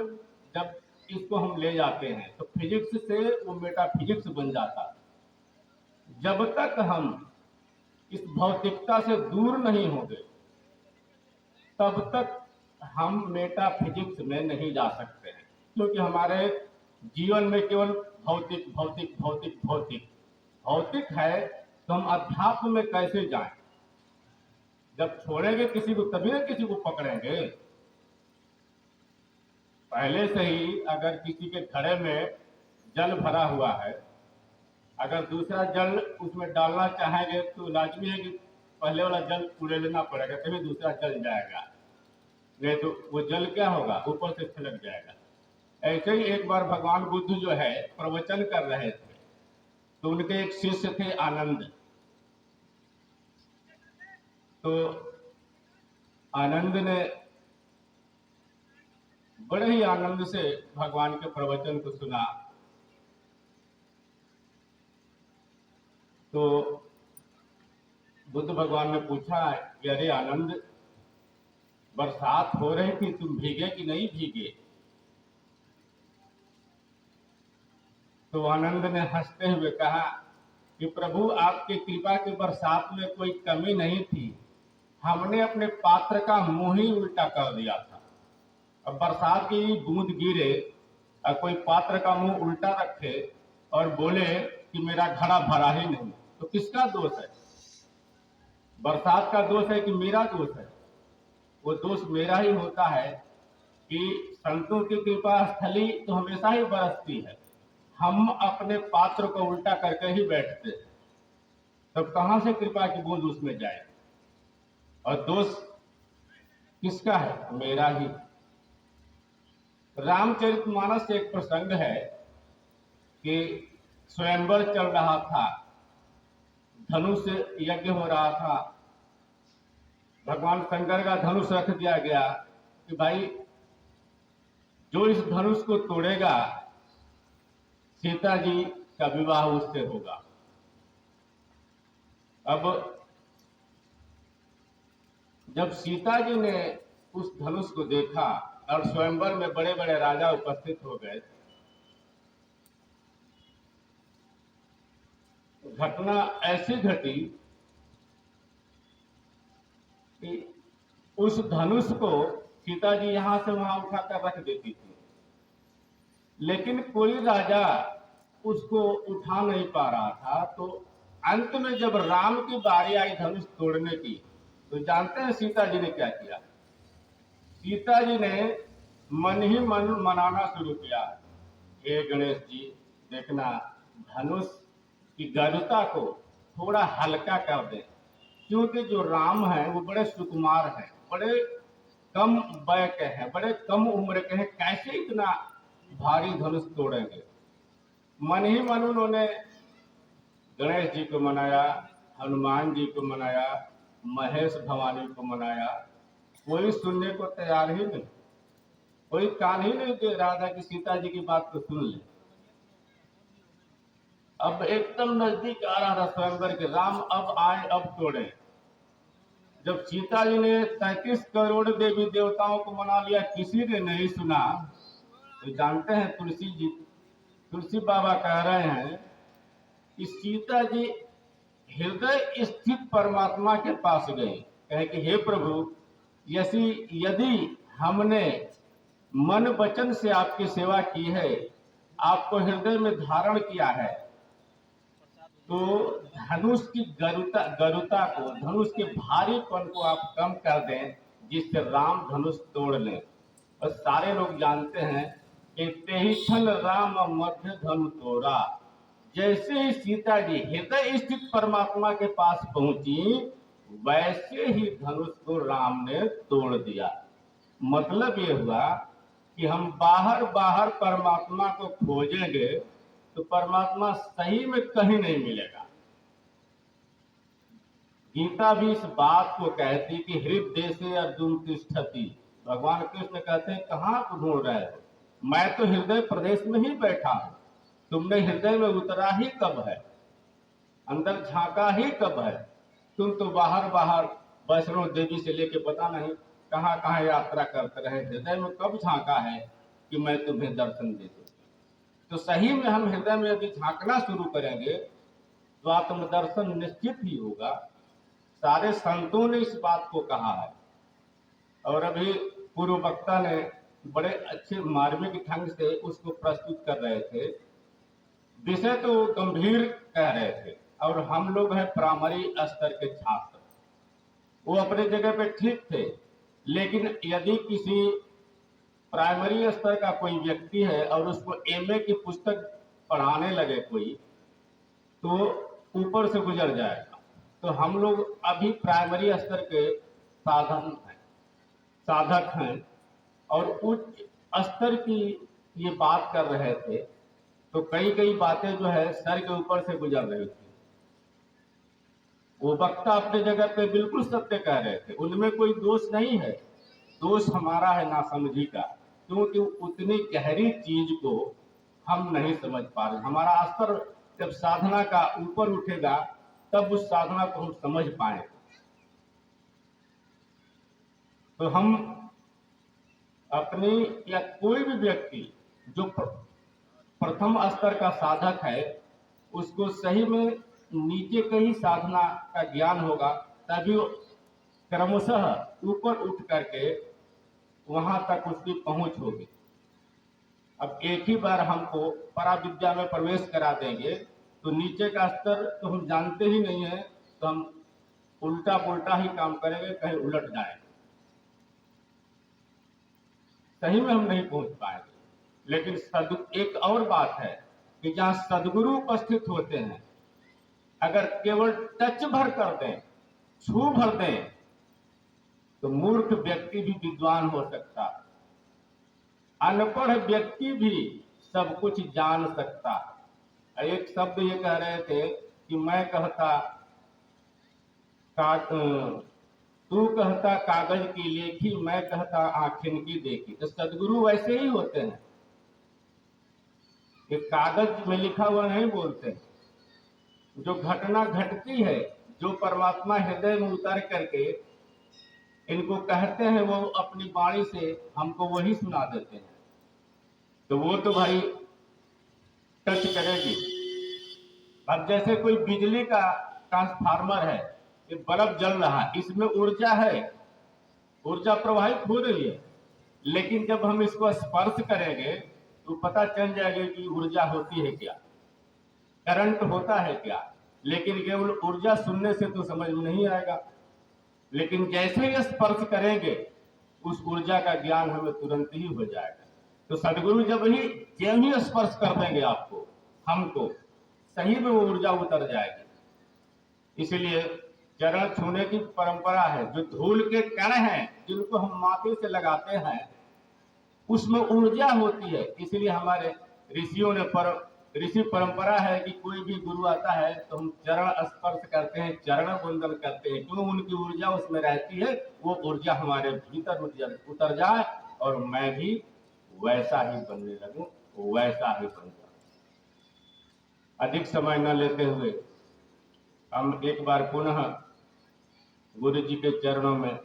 जब इसको हम ले जाते हैं तो फिजिक्स से वो मेटा फिजिक्स बन जाता है। जब तक हम इस भौतिकता से दूर नहीं होंगे तब तक हम मेटा फिजिक्स में नहीं जा सकते हैं। क्योंकि हमारे जीवन में केवल भौतिक भौतिक भौतिक भौतिक भौतिक है, तो हम अध्यात्म में कैसे जाएं? जब छोड़ेंगे किसी को तभी ना किसी को पकड़ेंगे। पहले से ही अगर किसी के घड़े में जल भरा हुआ है, अगर दूसरा जल उसमें डालना चाहेंगे तो लाजमी है कि पहले वाला जल पूरे लेना पड़ेगा, तभी दूसरा जल जाएगा। नहीं तो वो जल क्या होगा, ऊपर से छलक जाएगा। ऐसे ही एक बार भगवान बुद्ध जो है प्रवचन कर रहे थे, तो उनके एक शिष्य थे आनंद। तो आनंद ने बड़े ही आनंद से भगवान के प्रवचन को सुना। तो बुद्ध भगवान ने पूछा कि अरे आनंद, बरसात हो रही थी, तुम भीगे कि नहीं भीगे? तो आनंद ने हंसते हुए कहा कि प्रभु आपकी कृपा की बरसात में कोई कमी नहीं थी, हमने अपने पात्र का मुंह ही उल्टा कर दिया था। अब बरसात की बूंद गिरे और कोई पात्र का मुंह उल्टा रखे और बोले कि मेरा घड़ा भरा ही नहीं, तो किसका दोष है? बरसात का दोष है कि मेरा दोष है? वो दोष मेरा ही होता है कि संतों की कृपा स्थली तो हमेशा ही बरसती है, हम अपने पात्र को उल्टा करके ही बैठते हैं, तब कहां से कृपा की बूंद उसमें जाए? और दोष किसका है? मेरा ही। रामचरितमानस से एक प्रसंग है कि स्वयंवर चल रहा था, धनुष यज्ञ हो रहा था, भगवान शंकर का धनुष रख दिया गया कि भाई जो इस धनुष को तोड़ेगा सीता जी का विवाह उससे होगा। अब जब सीता जी ने उस धनुष को देखा और स्वयंवर में बड़े बड़े राजा उपस्थित हो गए, घटना ऐसी घटी कि उस धनुष को सीता जी यहां से वहां उठाकर रख देती थी, लेकिन कोई राजा उसको उठा नहीं पा रहा था। तो अंत में जब राम की बारी आई धनुष तोड़ने की, तो जानते हैं सीता जी ने क्या किया? सीता जी ने मन ही मन मनाना शुरू किया, हे गणेश जी देखना, धनुष की गरुता को थोड़ा हल्का कर दे, क्योंकि जो राम है वो बड़े सुकुमार हैं, बड़े कम वय के हैं, बड़े कम उम्र के हैं, कैसे इतना भारी धनुष तोड़ेंगे। मन ही मन उन्होंने गणेश जी को मनाया, हनुमान जी को मनाया, महेश भवानी को मनाया, कोई सुनने को तैयार ही नहीं, कोई कान ही नहीं दे रहा था कि सीता जी की बात को सुन ले। अब एकदम नजदीक आ रहा था स्वयंवर के, राम अब आए अब तोड़े। जब सीता जी ने 33 करोड़ देवी देवताओं को मना लिया, किसी ने नहीं सुना, तो जानते हैं तुलसी बाबा कह रहे हैं कि सीता जी हृदय स्थित परमात्मा के पास गए, कहे कि हे प्रभु, यदि हमने मन वचन से आपकी सेवा की है, आपको हृदय में धारण किया है, तो धनुष की गरुता को, धनुष के भारीपन को आप कम कर दें, जिससे राम धनुष तोड़ लें। और सारे लोग जानते हैं कि तेहि क्षण राम मध्य धनु तोड़ा। जैसे ही सीता जी हृदय स्थित परमात्मा के पास पहुंची, वैसे ही धनुष को राम ने तोड़ दिया। मतलब ये हुआ कि हम बाहर बाहर परमात्मा को खोजेंगे तो परमात्मा सही में कहीं नहीं मिलेगा। गीता भी इस बात को कहती कि हृदय से अर्जुन तिष्ठति। भगवान कृष्ण कहते हैं कहाँ ढूंढ रहे हो, मैं तो हृदय प्रदेश में ही बैठा हूं, तुमने हृदय में उतरा ही कब है, अंदर झांका ही कब है? तुम तो बाहर बाहर वैष्णो देवी से लेके पता नहीं कहाँ कहाँ यात्रा करते रहे, हृदय में कब झांका है कि मैं तुम्हें दर्शन दे दूं? तो सही में हम हृदय में यदि झांकना शुरू करेंगे तो आत्मदर्शन निश्चित ही होगा। सारे संतों ने इस बात को कहा है, और अभी पूर्व वक्ता ने बड़े अच्छे मार्मिक ढंग से उसको प्रस्तुत कर रहे थे। विषय तो गंभीर कह रहे थे, और हम लोग हैं प्राइमरी स्तर के छात्र, वो अपने जगह पे ठीक थे, लेकिन यदि किसी प्राइमरी स्तर का कोई व्यक्ति है और उसको एमए की पुस्तक पढ़ाने लगे कोई, तो ऊपर से गुजर जाएगा। तो हम लोग अभी प्राइमरी स्तर के साधक हैं और उच्च स्तर की ये बात कर रहे थे, तो कई बातें जो है सर के ऊपर से गुजर रही थी। वो वक्ता अपने जगह पे बिल्कुल सत्य कह रहे थे, उनमें कोई दोष नहीं है, दोष हमारा है नासमझी का, क्योंकि उतनी गहरी चीज को हम नहीं समझ पा रहे। हमारा स्तर जब साधना का ऊपर उठेगा तब उस साधना को हम समझ पाए। तो हम अपनी या कोई भी व्यक्ति जो प्रथम स्तर का साधक है उसको सही में नीचे के ही साधना का ज्ञान होगा, तभी वो क्रमशः ऊपर उठ करके वहां तक उसकी पहुंच होगी। अब एक ही बार हमको पराविद्या में प्रवेश करा देंगे तो नीचे का स्तर तो हम जानते ही नहीं है, तो हम उल्टा पुल्टा ही काम करेंगे, कहीं उलट जाएंगे, सही में हम नहीं पहुंच पाएंगे। लेकिन एक और बात है कि जहां सदगुरु उपस्थित होते हैं, अगर केवल टच भर कर दें, छू भर दें, तो मूर्ख व्यक्ति भी विद्वान हो सकता है, अनपढ़ व्यक्ति भी सब कुछ जान सकता है। एक शब्द ये कह रहे थे कि मैं कहता तू कहता कागज की लेखी, मैं कहता आँखिन की देखी। तो सदगुरु वैसे ही होते हैं, ये कागज में लिखा हुआ नहीं बोलते, जो घटना घटती है, जो परमात्मा हृदय में उतर करके इनको कहते हैं, वो अपनी वाणी से हमको वही सुना देते हैं। तो वो तो भाई टच करेगी। अब जैसे कोई बिजली का ट्रांसफार्मर है, ये बल्ब जल रहा है, इसमें ऊर्जा है, ऊर्जा प्रवाहित हो रही है, लेकिन जब हम इसको स्पर्श करेंगे तो पता चल जाएगा कि ऊर्जा होती है क्या, करंट होता है क्या। लेकिन केवल ऊर्जा सुनने से तो समझ में नहीं आएगा, लेकिन जैसे ही स्पर्श करेंगे उस ऊर्जा का ज्ञान हमें तुरंत ही हो जाएगा। तो सदगुरु जब ही स्पर्श कर देंगे आपको, हमको, सही में वो ऊर्जा उतर जाएगी। इसलिए चरण छूने की परंपरा है। जो धूल के कण हैं जिनको हम माथे से लगाते हैं, उसमें ऊर्जा होती है। इसलिए हमारे ऋषियों ने ऋषि परंपरा है कि कोई भी गुरु आता है तो हम चरण स्पर्श करते हैं, चरण वंदन करते हैं, क्यों? उनकी ऊर्जा उसमें रहती है, वो ऊर्जा हमारे भीतर उतर जाए और मैं भी वैसा ही बनने लगूं, वैसा ही बन जाऊं। अधिक समय न लेते हुए हम एक बार पुनः गुरु जी के चरणों में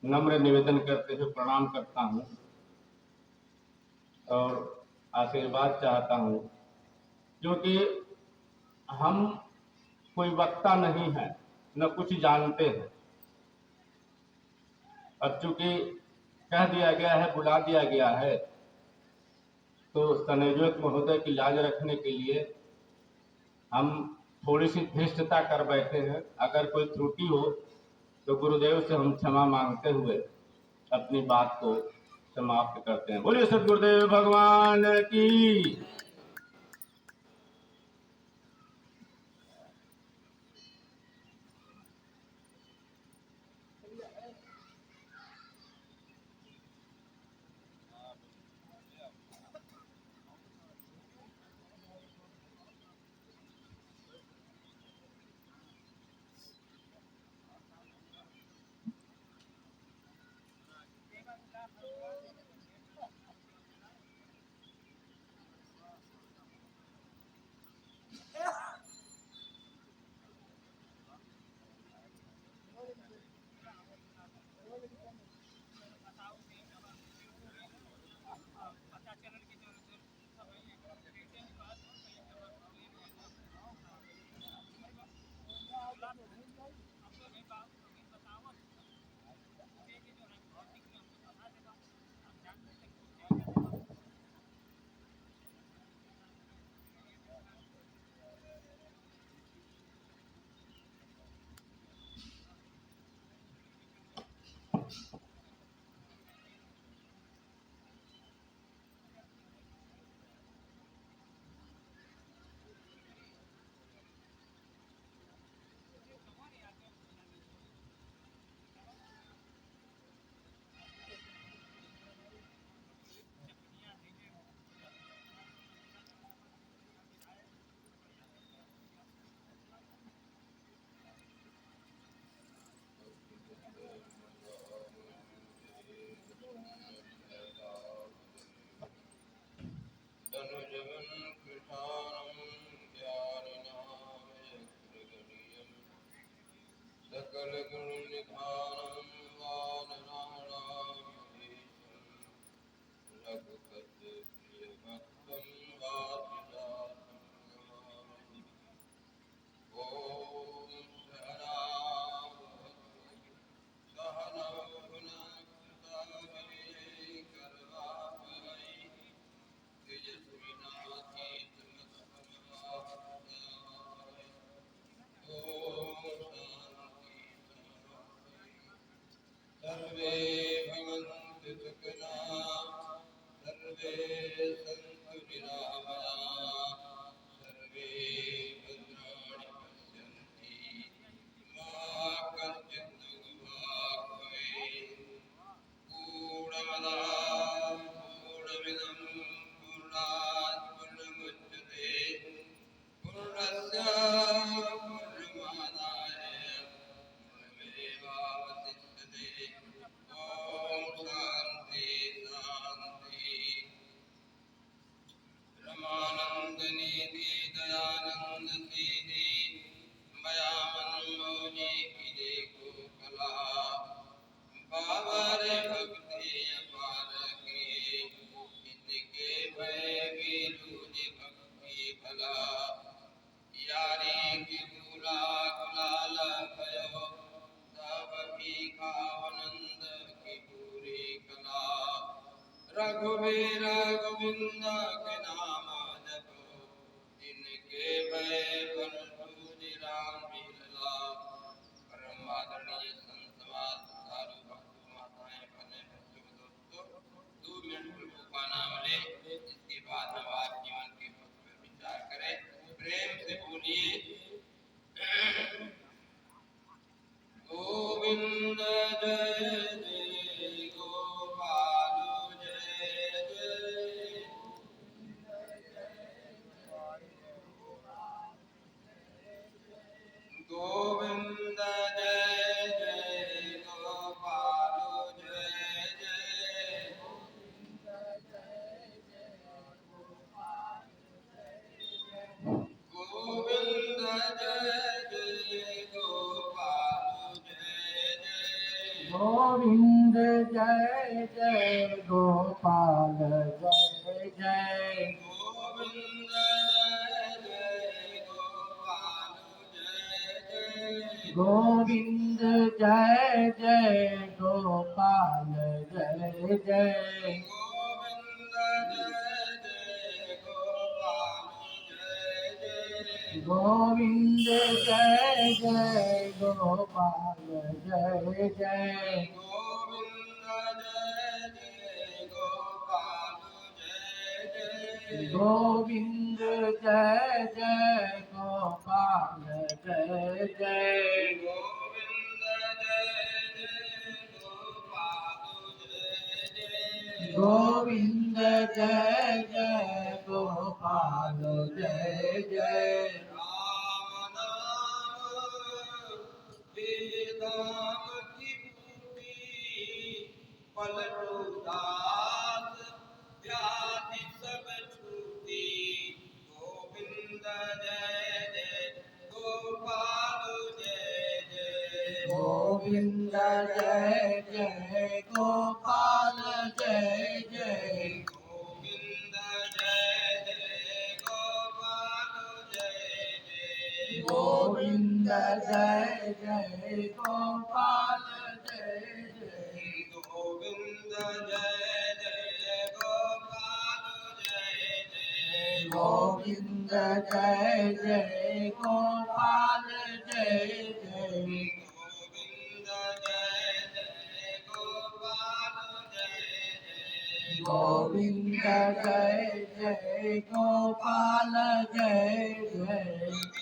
नम्र निवेदन करते हुए प्रणाम करता हूं और आशीर्वाद चाहता हूं, क्योंकि हम कोई वक्ता नहीं है, न कुछ जानते हैं। अब चूंकि कह दिया गया है, बुला दिया गया है, तो संयोजक महोदय की लाज रखने के लिए हम थोड़ी सी धृष्टता कर बैठे हैं। अगर कोई त्रुटि हो तो गुरुदेव से हम क्षमा मांगते हुए अपनी बात को समाप्त करते हैं। बोलिए सद्गुरुदेव भगवान की। रघुवीर गोविंद के नाम जपो जिनके भय बन सूझ राम बिरला। परम आदरणीय संत समाज साधु भक्त माताएं बहनें बच्चों दोस्तों, 2 मिनट प्रभु का नाम ले, इसके बाद हम आप जीवन के पथ पर विचार करें। प्रेम से बोलिए गोविंद जय जय गोपाल जय जय। गोविंद जय जय गोपाल जय जय। गोविंद जय जय गोपाल जय जय। गोविंद जय जय गोपाल जय जय। गोविंद जय जय गोपाल जय जय। गोविंद जय जय गोपाल जय जय। गोविंद जय जय गोपाल जय जय। गोविंद जय जय गोपाल जय जय। गोविंद जय जय गोपाल जय जय। गोविंद जय जय गोपाल जय जय। राम नाम वेदाम की बूटी, पलटू दास व्याधि सब छूटी। गोविंद जय जय गोपाल जय जय। गोविंद जय जय गोपाल जय जय। गोविंद जय जय गोपाल जय जय। गोविंद जय जय गोपाल जय जय। गोविंद जय जय गोपाल जय जय। गोविंद जय जय गोपाल जय जय। गोविंद जय जय गोपाल जय जय। गोविंद जय जय गोपाल जय जय।